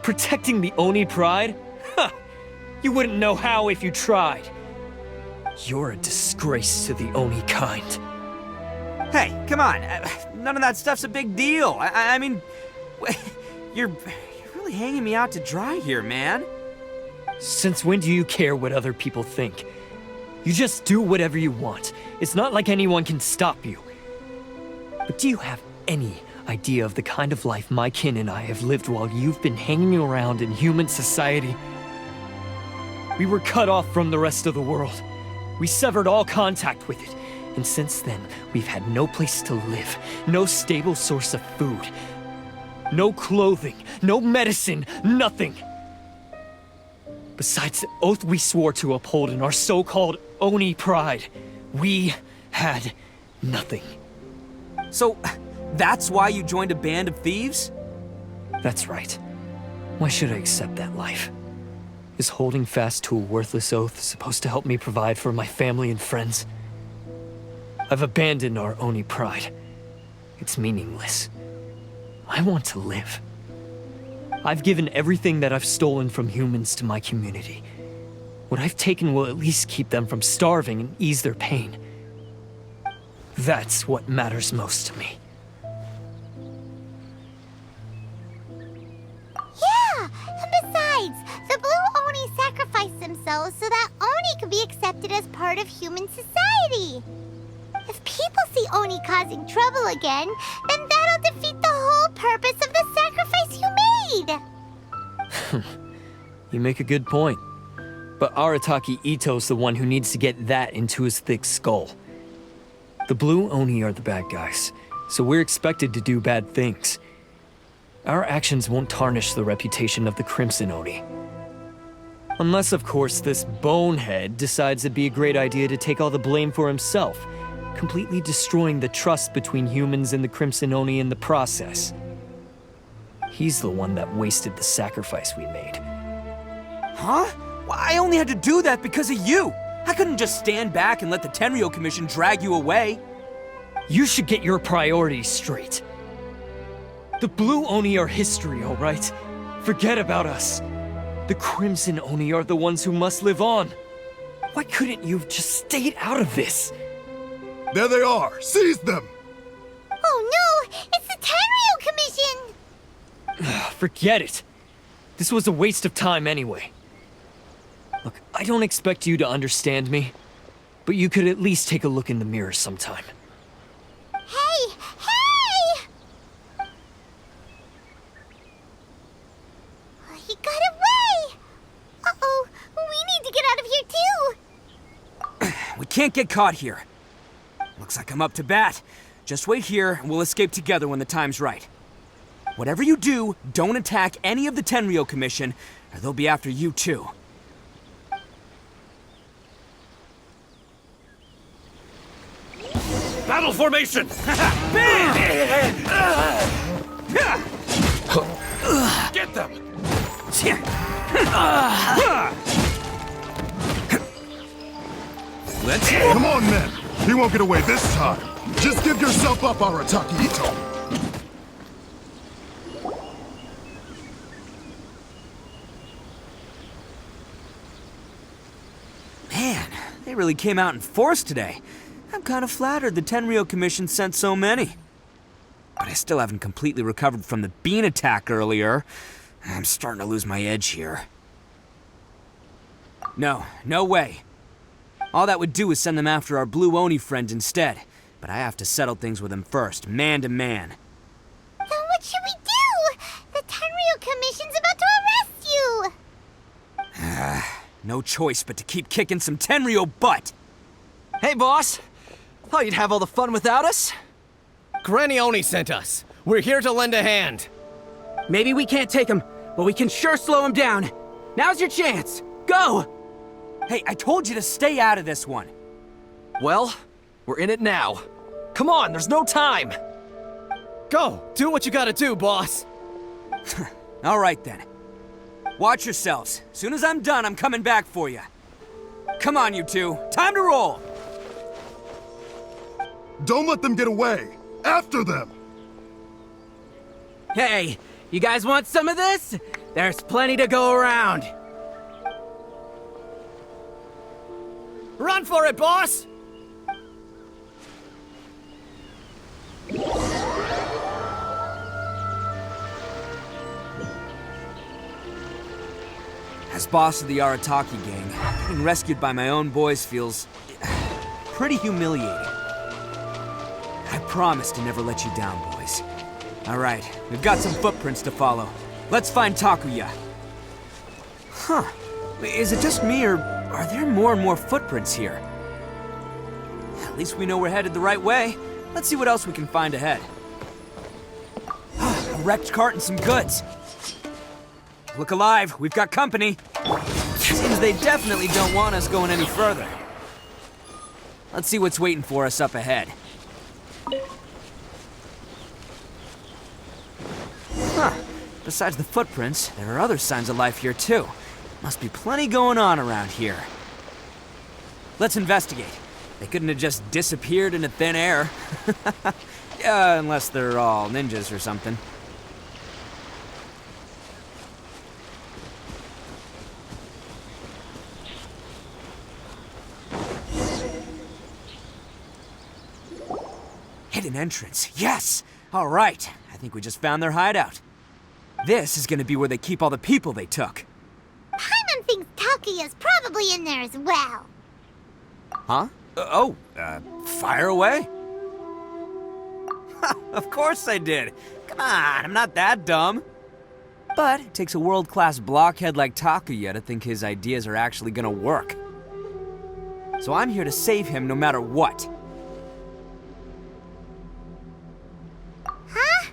Protecting the Oni pride? Ha! You wouldn't know how if you tried. You're a disgrace to the Oni kind. Hey, come on. None of that stuff's a big deal. I mean, you're really hanging me out to dry here, man. Since when do you care what other people think? You just do whatever you want. It's not like anyone can stop you. But do you have any idea of the kind of life my kin and I have lived while you've been hanging around in human society? We were cut off from the rest of the world. We severed all contact with it. And since then, we've had no place to live, no stable source of food, no clothing, no medicine, nothing. Besides the oath we swore to uphold in our so-called Oni pride, we had nothing. So, that's why you joined a band of thieves? That's right. Why should I accept that life? Is holding fast to a worthless oath supposed to help me provide for my family and friends? I've abandoned our Oni pride. It's meaningless. I want to live. I've given everything that I've stolen from humans to my community. What I've taken will at least keep them from starving and ease their pain. That's what matters most to me. Yeah, and besides, the Blue Oni sacrificed themselves so that Oni could be accepted as part of human society. If people see Oni causing trouble again, then that'll defeat the whole purpose of the sacrifice you made. You make a good point. But Arataki Itto's the one who needs to get that into his thick skull. The Blue Oni are the bad guys, so we're expected to do bad things. Our actions won't tarnish the reputation of the Crimson Oni. Unless, of course, this bonehead decides it'd be a great idea to take all the blame for himself, completely destroying the trust between humans and the Crimson Oni in the process. He's the one that wasted the sacrifice we made. Huh? Well, I only had to do that because of you. I couldn't just stand back and let the Tenryou Commission drag you away. You should get your priorities straight. The Blue Oni are history, alright? Forget about us. The Crimson Oni are the ones who must live on. Why couldn't you have just stayed out of this? There they are! Seize them! Oh no! It's the Tenryo Commission! Forget it. This was a waste of time anyway. Look, I don't expect you to understand me, but you could at least take a look in the mirror sometime. Hey! Hey! He got away! Uh-oh, we need to get out of here too! We can't get caught here. Looks like I'm up to bat. Just wait here, and we'll escape together when the time's right. Whatever you do, don't attack any of the Tenryo Commission, or they'll be after you too. Battle formation! Get them! Let's Come on, men! He won't get away this time! Just give yourself up, Arataki Itto! Man, they really came out in force today. I'm kind of flattered the Tenryo Commission sent so many. But I still haven't completely recovered from the bean attack earlier. I'm starting to lose my edge here. No way. All that would do is send them after our Blue Oni friend instead. But I have to settle things with him first, man to man. Then what should we do? The Tenryo Commission's about to arrest you! No choice but to keep kicking some Tenryo butt. Hey, boss. Thought you'd have all the fun without us? Granny Oni sent us. We're here to lend a hand. Maybe we can't take him, but we can sure slow him down. Now's your chance. Go! Hey, I told you to stay out of this one. Well, we're in it now. Come on, there's no time. Go, do what you gotta do, boss. All right then. Watch yourselves. Soon as I'm done, I'm coming back for you. Come on, you two. Time to roll. Don't let them get away! After them! Hey, you guys want some of this? There's plenty to go around. Run for it, boss! As boss of the Arataki gang, getting rescued by my own boys feels pretty humiliating. I promise to never let you down, boys. All right, we've got some footprints to follow. Let's find Takuya. Huh. Is it just me, or are there more and more footprints here? At least we know we're headed the right way. Let's see what else we can find ahead. A wrecked cart and some goods. Look alive, we've got company. Seems they definitely don't want us going any further. Let's see what's waiting for us up ahead. Huh. Besides the footprints, there are other signs of life here too. Must be plenty going on around here. Let's investigate. They couldn't have just disappeared into thin air. Yeah, unless they're all ninjas or something. Hidden entrance, yes! All right, I think we just found their hideout. This is gonna be where they keep all the people they took. Paimon thinks Takuya's probably in there as well. Huh? Fire away? Of course I did. Come on, I'm not that dumb. But it takes a world-class blockhead like Takuya to think his ideas are actually gonna work. So I'm here to save him no matter what. Huh?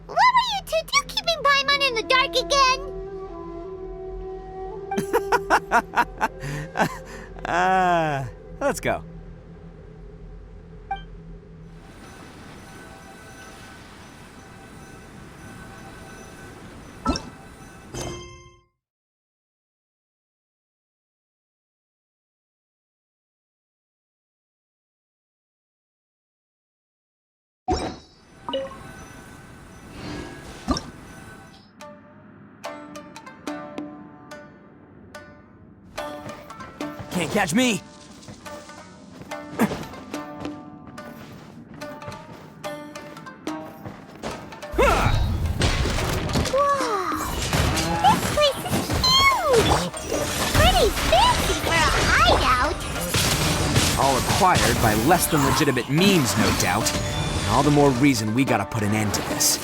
What were you two keeping Paimon in the dark again? Let's go. catch me! All acquired by less than legitimate means, no doubt. And all the more reason we gotta put an end to this.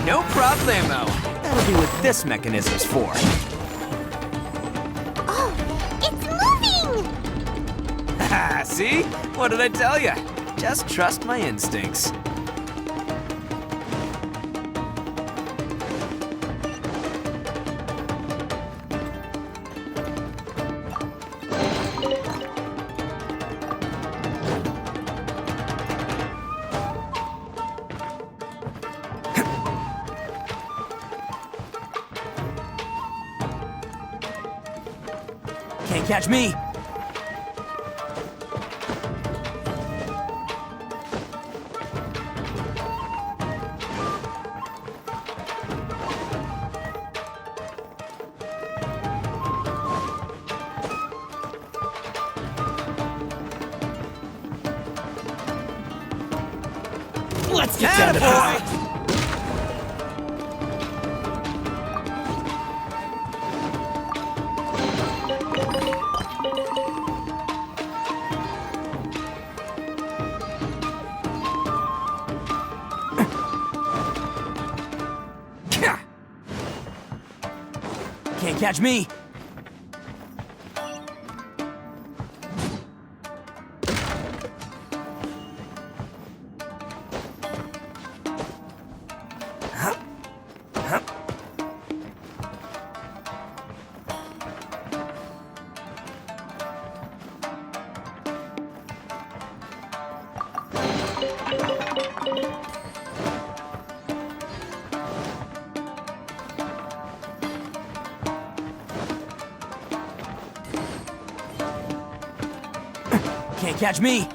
No problemo. That'll be what this mechanism's for. Oh, it's moving! Haha, see? What did I tell you? Just trust my instincts. Can't catch me! Let's get down to business! Can't catch me! Can't catch me!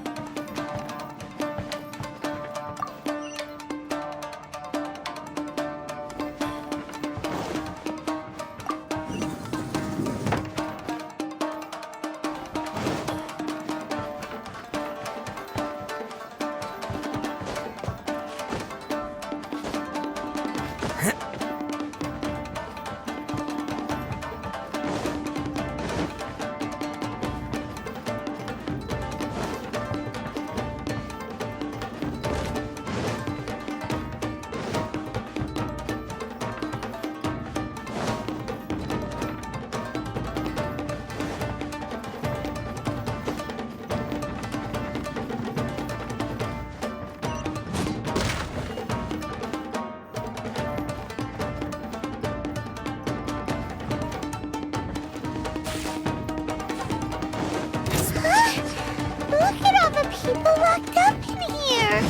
People locked up in here.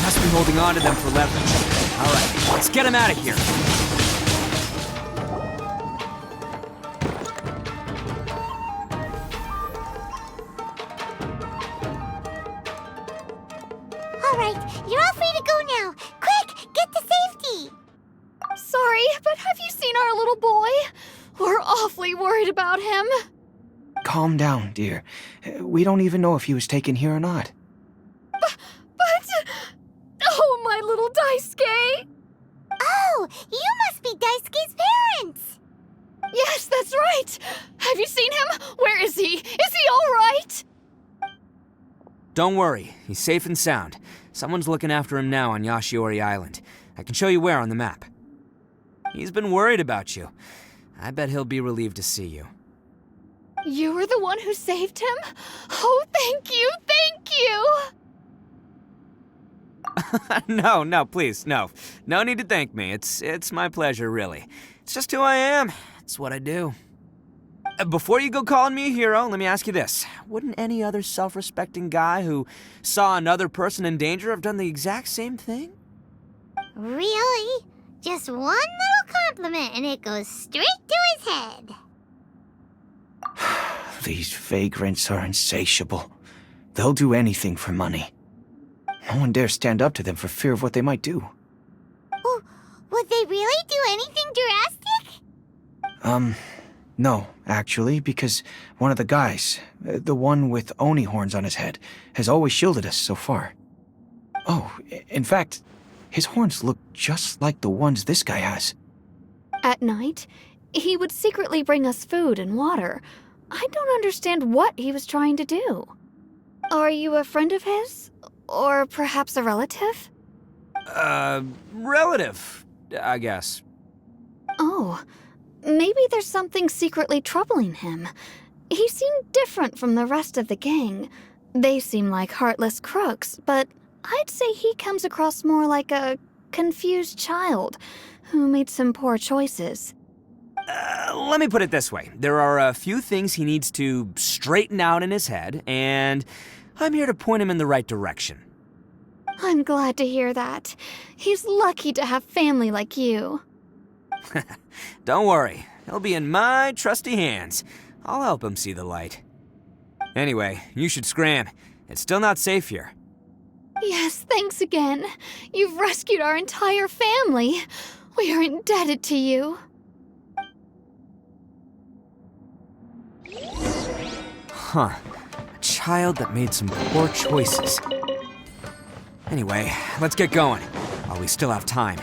Must be holding on to them for leverage. All right, let's get them out of here. All right, you're all free to go now. Quick, get to safety. Sorry, but have you seen our little boy? We're awfully worried about him. Calm down, dear. We don't even know if he was taken here or not. But... Oh, my little Daisuke! Oh, you must be Daisuke's parents! Yes, that's right! Have you seen him? Where is he? Is he all right? Don't worry, he's safe and sound. Someone's looking after him now on Yashiori Island. I can show you where on the map. He's been worried about you. I bet he'll be relieved to see you. You were the one who saved him? Oh, thank you, thank you! No, please, no. No need to thank me. It's my pleasure, really. It's just who I am. It's what I do. Before you go calling me a hero, let me ask you this. Wouldn't any other self-respecting guy who saw another person in danger have done the exact same thing? Really? Just one little compliment and it goes straight to his head. These vagrants are insatiable. They'll do anything for money. No one dares stand up to them for fear of what they might do. Would they really do anything drastic? No, actually, because one of the guys, the one with Oni horns on his head, has always shielded us so far. Oh, in fact, his horns look just like the ones this guy has. At night, he would secretly bring us food and water. I don't understand what he was trying to do. Are you a friend of his? Or perhaps a relative? Relative, I guess. Oh, maybe there's something secretly troubling him. He seemed different from the rest of the gang. They seem like heartless crooks, but I'd say he comes across more like a confused child who made some poor choices. Let me put it this way. There are a few things he needs to straighten out in his head, and I'm here to point him in the right direction. I'm glad to hear that. He's lucky to have family like you. Don't worry, he'll be in my trusty hands. I'll help him see the light. Anyway, you should scram. It's still not safe here. Yes, thanks again. You've rescued our entire family. We are indebted to you. Huh. A child that made some poor choices. Anyway, let's get going, while we still have time.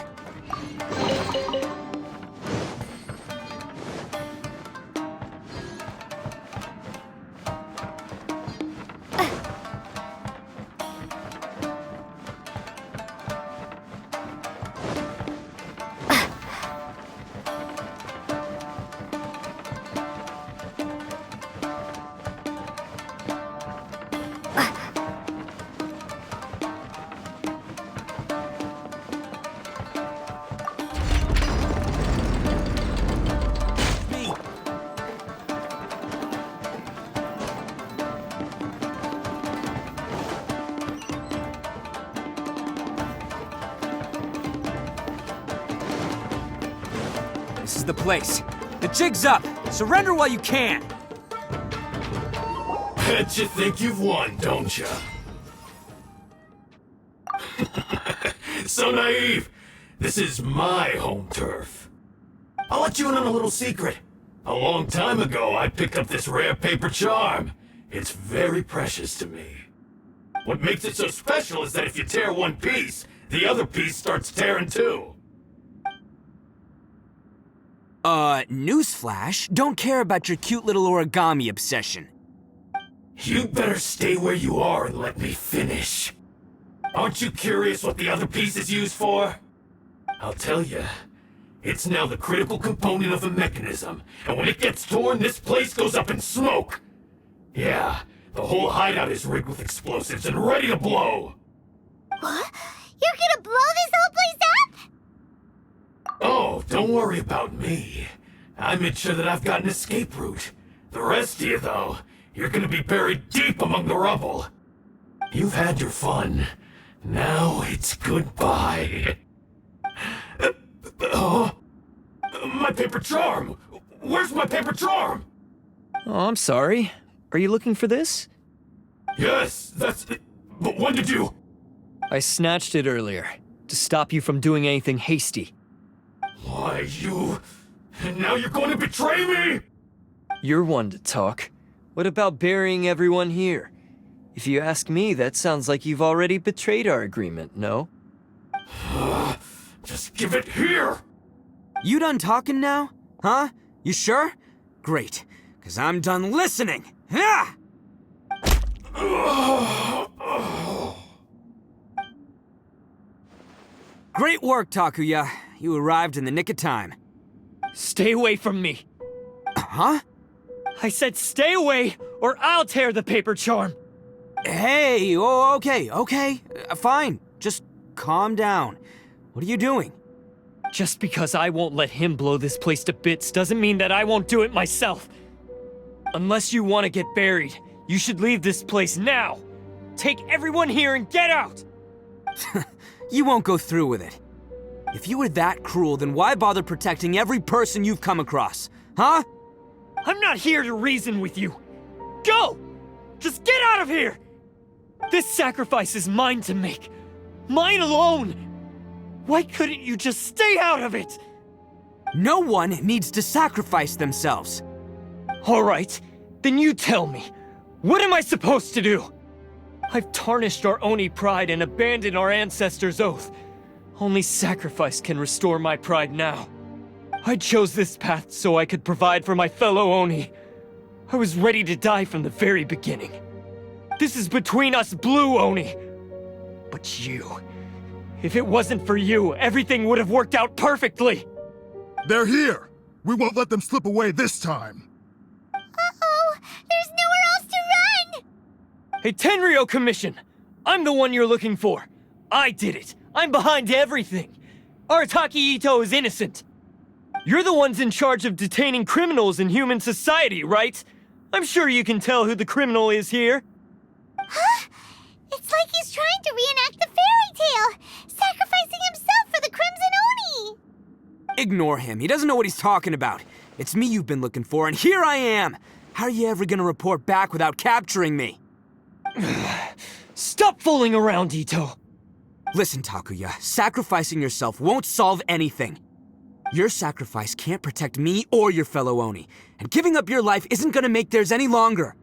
This is the place. The jig's up. Surrender while you can. Bet you think you've won, don't you? So naive. This is my home turf. I'll let you in on a little secret. A long time ago, I picked up this rare paper charm. It's very precious to me. What makes it so special is that if you tear one piece, the other piece starts tearing too. Newsflash, don't care about your cute little origami obsession. You better stay where you are and let me finish. Aren't you curious what the other piece is used for? I'll tell you. It's now the critical component of the mechanism, and when it gets torn, this place goes up in smoke. Yeah, the whole hideout is rigged with explosives and ready to blow. What? You're gonna blow this whole place up? Oh, don't worry about me. I made sure that I've got an escape route. The rest of you, though, you're gonna be buried deep among the rubble. You've had your fun. Now it's goodbye. My paper charm! Where's my paper charm? Oh, I'm sorry. Are you looking for this? Yes, that's it. But when did you? I snatched it earlier, to stop you from doing anything hasty. Why, you... And now you're going to betray me? You're one to talk. What about burying everyone here? If you ask me, that sounds like you've already betrayed our agreement, no? Just give it here! You done talking now? Huh? You sure? Great, because I'm done listening. Ah! Great work, Takuya. You arrived in the nick of time. Stay away from me. Huh? I said stay away, or I'll tear the paper charm. Hey, oh, okay. Fine. Just calm down. What are you doing? Just because I won't let him blow this place to bits doesn't mean that I won't do it myself. Unless you want to get buried, you should leave this place now. Take everyone here and get out! You won't go through with it. If you were that cruel, then why bother protecting every person you've come across? Huh? I'm not here to reason with you. Go! Just get out of here! This sacrifice is mine to make. Mine alone! Why couldn't you just stay out of it? No one needs to sacrifice themselves. All right, then you tell me. What am I supposed to do? I've tarnished our Oni pride and abandoned our ancestors' oath. Only sacrifice can restore my pride now. I chose this path so I could provide for my fellow Oni. I was ready to die from the very beginning. This is between us Blue Oni. But you... if it wasn't for you, everything would have worked out perfectly! They're here! We won't let them slip away this time! Uh-oh! There's nowhere else to run! Hey, Tenryo Commission! I'm the one you're looking for. I did it. I'm behind everything. Arataki Itto is innocent. You're the ones in charge of detaining criminals in human society, right? I'm sure you can tell who the criminal is here. Huh? It's like he's trying to reenact the fairy tale, sacrificing himself for the Crimson Oni! Ignore him. He doesn't know what he's talking about. It's me you've been looking for, and here I am! How are you ever gonna report back without capturing me? Stop fooling around, Itto! Listen, Takuya, sacrificing yourself won't solve anything. Your sacrifice can't protect me or your fellow Oni, and giving up your life isn't gonna make theirs any longer.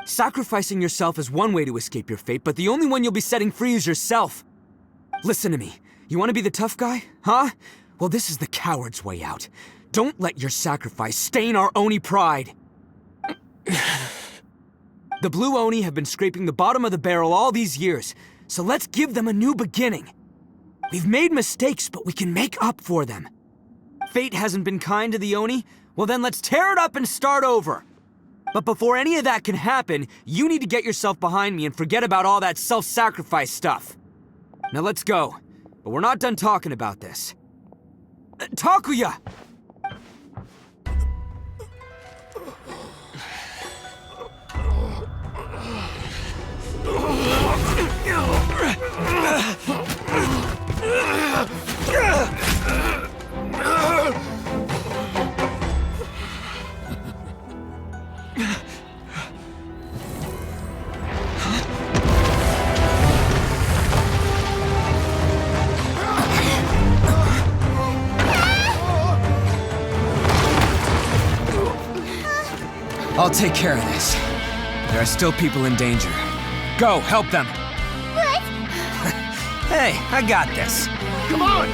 Sacrificing yourself is one way to escape your fate, but the only one you'll be setting free is yourself. Listen to me. You wanna be the tough guy? Huh? Well, this is the coward's way out. Don't let your sacrifice stain our Oni pride. The Blue Oni have been scraping the bottom of the barrel all these years, so let's give them a new beginning. We've made mistakes, but we can make up for them. Fate hasn't been kind to the Oni? Well then let's tear it up and start over. But before any of that can happen, you need to get yourself behind me and forget about all that self-sacrifice stuff. Now let's go. But we're not done talking about this. Takuya! I'll take care of this. There are still people in danger. Go, help them! What? Hey, I got this. Come on!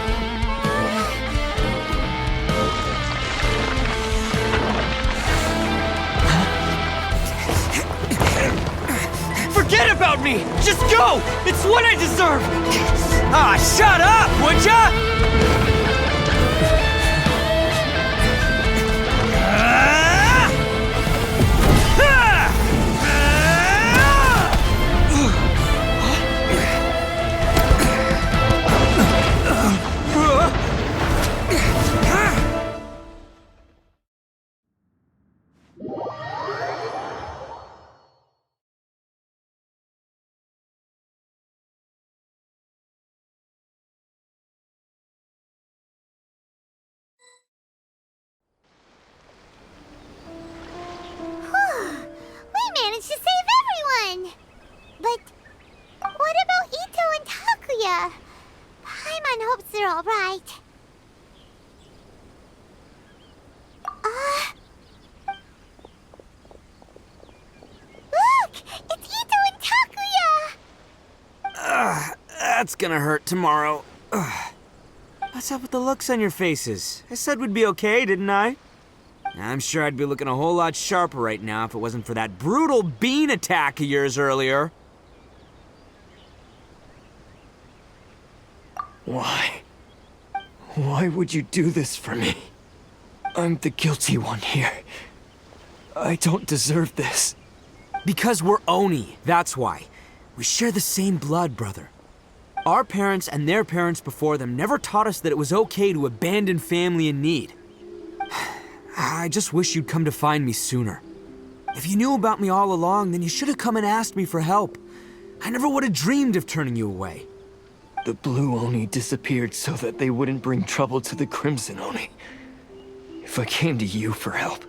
Forget about me! Just go! It's what I deserve! Ah, shut up, would ya? We managed to save everyone! But what about Itto and Takuya? Paimon hopes they're alright. Look! It's Itto and Takuya! That's gonna hurt tomorrow. What's up with the looks on your faces? I said we'd be okay, didn't I? I'm sure I'd be looking a whole lot sharper right now if it wasn't for that brutal bean attack of yours earlier. Why? Why would you do this for me? I'm the guilty one here. I don't deserve this. Because we're Oni, that's why. We share the same blood, brother. Our parents and their parents before them never taught us that it was okay to abandon family in need. I just wish you'd come to find me sooner. If you knew about me all along, then you should have come and asked me for help. I never would have dreamed of turning you away. The Blue Oni disappeared so that they wouldn't bring trouble to the Crimson Oni. If I came to you for help,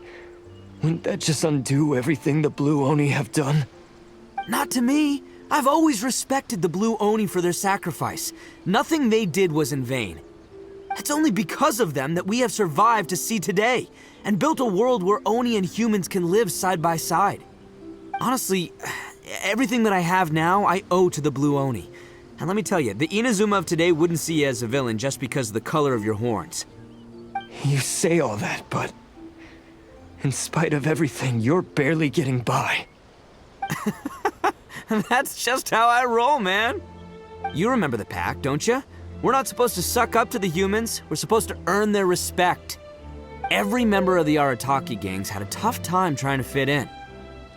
wouldn't that just undo everything the Blue Oni have done? Not to me. I've always respected the Blue Oni for their sacrifice. Nothing they did was in vain. It's only because of them that we have survived to see today, and built a world where Oni and humans can live side by side. Honestly, everything that I have now, I owe to the Blue Oni. And let me tell you, the Inazuma of today wouldn't see you as a villain just because of the color of your horns. You say all that, but in spite of everything, you're barely getting by. That's just how I roll, man. You remember the pact, don't you? We're not supposed to suck up to the humans. We're supposed to earn their respect. Every member of the Arataki gangs had a tough time trying to fit in.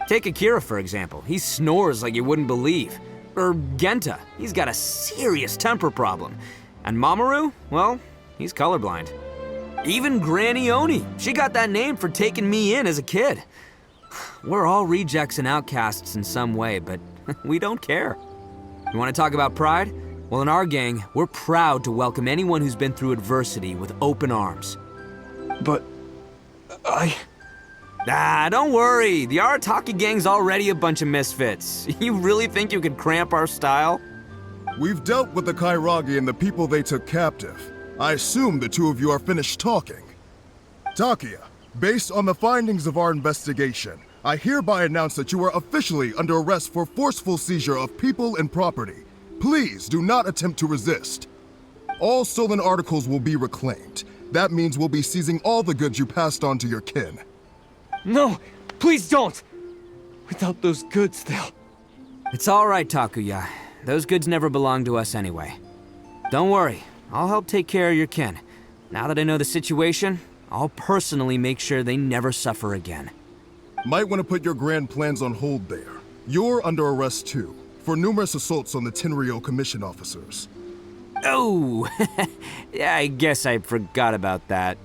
Take Akira, for example. He snores like you wouldn't believe. Or Genta. He's got a serious temper problem. And Mamoru, well, he's colorblind. Even Granny Oni. She got that name for taking me in as a kid. We're all rejects and outcasts in some way, but we don't care. You want to talk about pride? Well, in our gang, we're proud to welcome anyone who's been through adversity with open arms. But don't worry. The Arataki gang's already a bunch of misfits. You really think you could cramp our style? We've dealt with the Kairagi and the people they took captive. I assume the two of you are finished talking. Takia, based on the findings of our investigation, I hereby announce that you are officially under arrest for forceful seizure of people and property. Please do not attempt to resist. All stolen articles will be reclaimed. That means we'll be seizing all the goods you passed on to your kin. No, please don't! Without those goods, they'll... It's all right, Takuya. Those goods never belonged to us anyway. Don't worry, I'll help take care of your kin. Now that I know the situation, I'll personally make sure they never suffer again. Might want to put your grand plans on hold there. You're under arrest too, for numerous assaults on the Tenryou Commission officers. Oh, yeah, I guess I forgot about that.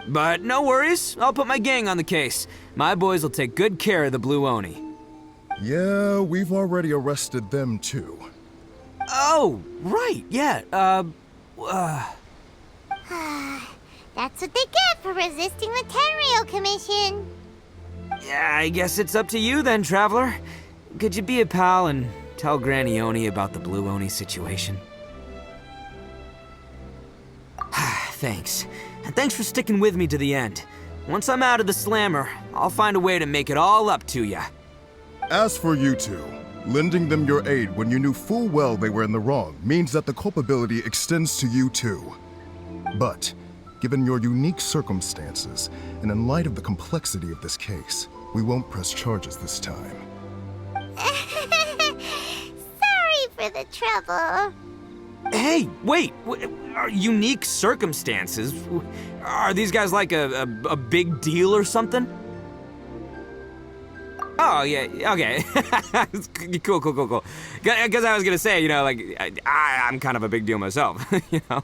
But no worries, I'll put my gang on the case. My boys will take good care of the Blue Oni. Yeah, we've already arrested them too. Oh, right, yeah, That's what they get for resisting the Tenryou Commission. Yeah, I guess it's up to you then, Traveler. Could you be a pal and tell Granny Oni about the Blue Oni situation? Thanks. And thanks for sticking with me to the end. Once I'm out of the slammer, I'll find a way to make it all up to ya. As for you two, lending them your aid when you knew full well they were in the wrong means that the culpability extends to you too. But, given your unique circumstances, and in light of the complexity of this case, we won't press charges this time. Sorry for the trouble. Hey, wait, are unique circumstances? Are these guys like a big deal or something? Oh, yeah, okay. Cool. Because I was gonna say, you know, like, I'm kind of a big deal myself, you know?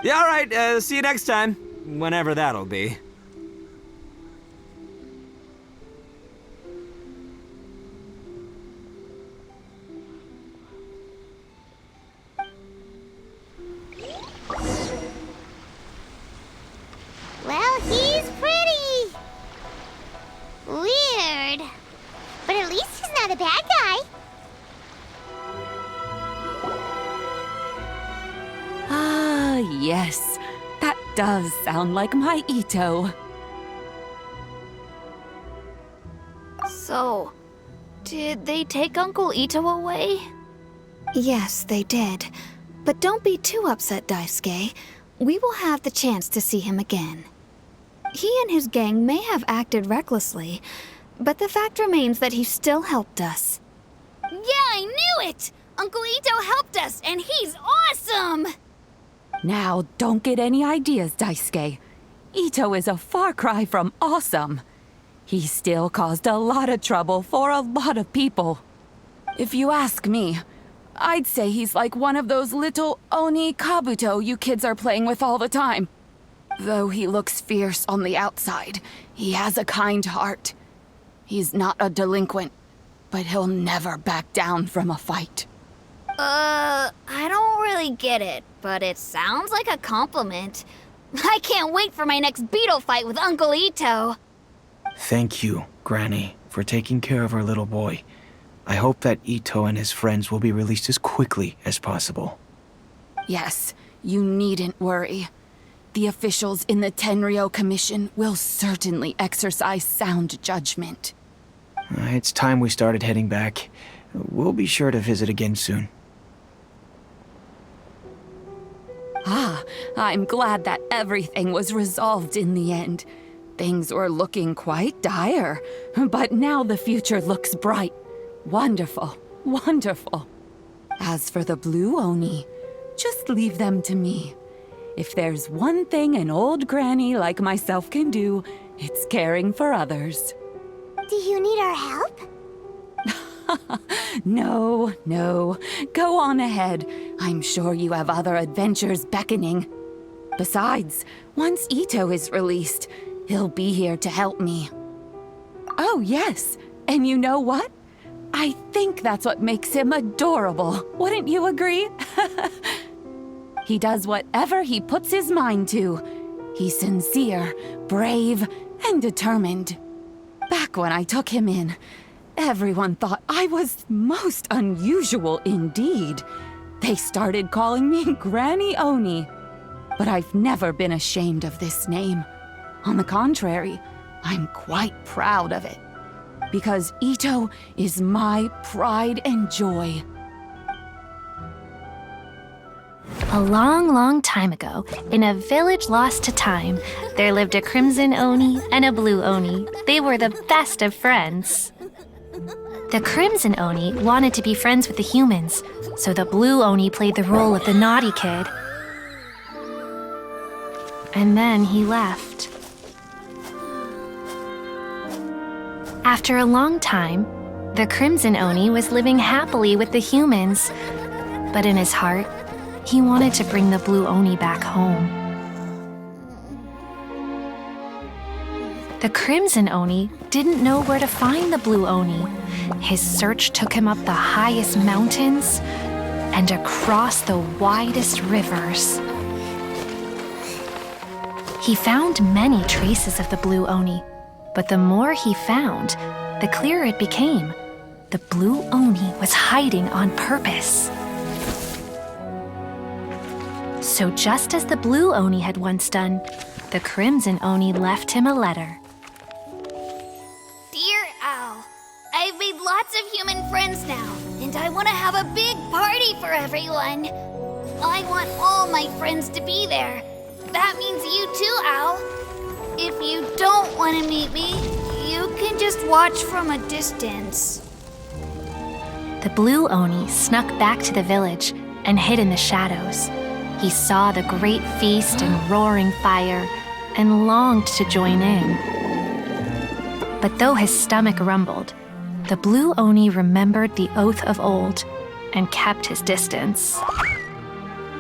Yeah, all right, see you next time, whenever that'll be. Well, he's pretty. Weird. But at least he's not a bad guy. Ah, yes. That does sound like my Itto. So, did they take Uncle Itto away? Yes, they did. But don't be too upset, Daisuke. We will have the chance to see him again. He and his gang may have acted recklessly, but the fact remains that he still helped us. Yeah, I knew it! Uncle Itto helped us, and he's awesome! Now, don't get any ideas, Daisuke. Itto is a far cry from awesome. He still caused a lot of trouble for a lot of people. If you ask me, I'd say he's like one of those little Oni Kabuto you kids are playing with all the time. Though he looks fierce on the outside, he has a kind heart. He's not a delinquent, but he'll never back down from a fight. I don't really get it, but it sounds like a compliment. I can't wait for my next beetle fight with Uncle Itto. Thank you, Granny, for taking care of our little boy. I hope that Itto and his friends will be released as quickly as possible. Yes, you needn't worry. The officials in the Tenryou Commission will certainly exercise sound judgment. It's time we started heading back. We'll be sure to visit again soon. I'm glad that everything was resolved in the end. Things were looking quite dire, but now the future looks bright. Wonderful, wonderful. As for the Blue Oni, just leave them to me. If there's one thing an old granny like myself can do, it's caring for others. Do you need our help? No. Go on ahead. I'm sure you have other adventures beckoning. Besides, once Itto is released, he'll be here to help me. Oh, yes. And you know what? I think that's what makes him adorable. Wouldn't you agree? He does whatever he puts his mind to. He's sincere, brave, and determined. Back when I took him in, everyone thought I was most unusual indeed. They started calling me Granny Oni. But I've never been ashamed of this name. On the contrary, I'm quite proud of it. Because Itto is my pride and joy. A long, long time ago, in a village lost to time, there lived a Crimson Oni and a Blue Oni. They were the best of friends. The Crimson Oni wanted to be friends with the humans, so the Blue Oni played the role of the naughty kid. And then he left. After a long time, the Crimson Oni was living happily with the humans, but in his heart, he wanted to bring the Blue Oni back home. The Crimson Oni didn't know where to find the Blue Oni. His search took him up the highest mountains and across the widest rivers. He found many traces of the Blue Oni, but the more he found, the clearer it became. The Blue Oni was hiding on purpose. So just as the Blue Oni had once done, the Crimson Oni left him a letter. Dear Owl, I've made lots of human friends now, and I want to have a big party for everyone. I want all my friends to be there. That means you too, Owl. If you don't want to meet me, you can just watch from a distance. The Blue Oni snuck back to the village and hid in the shadows. He saw the great feast and roaring fire and longed to join in. But though his stomach rumbled, the Blue Oni remembered the oath of old and kept his distance.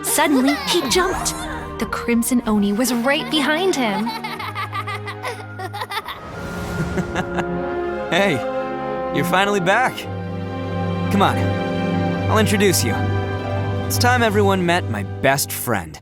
Suddenly, he jumped. The Crimson Oni was right behind him. Hey, you're finally back. Come on, I'll introduce you. It's time everyone met my best friend.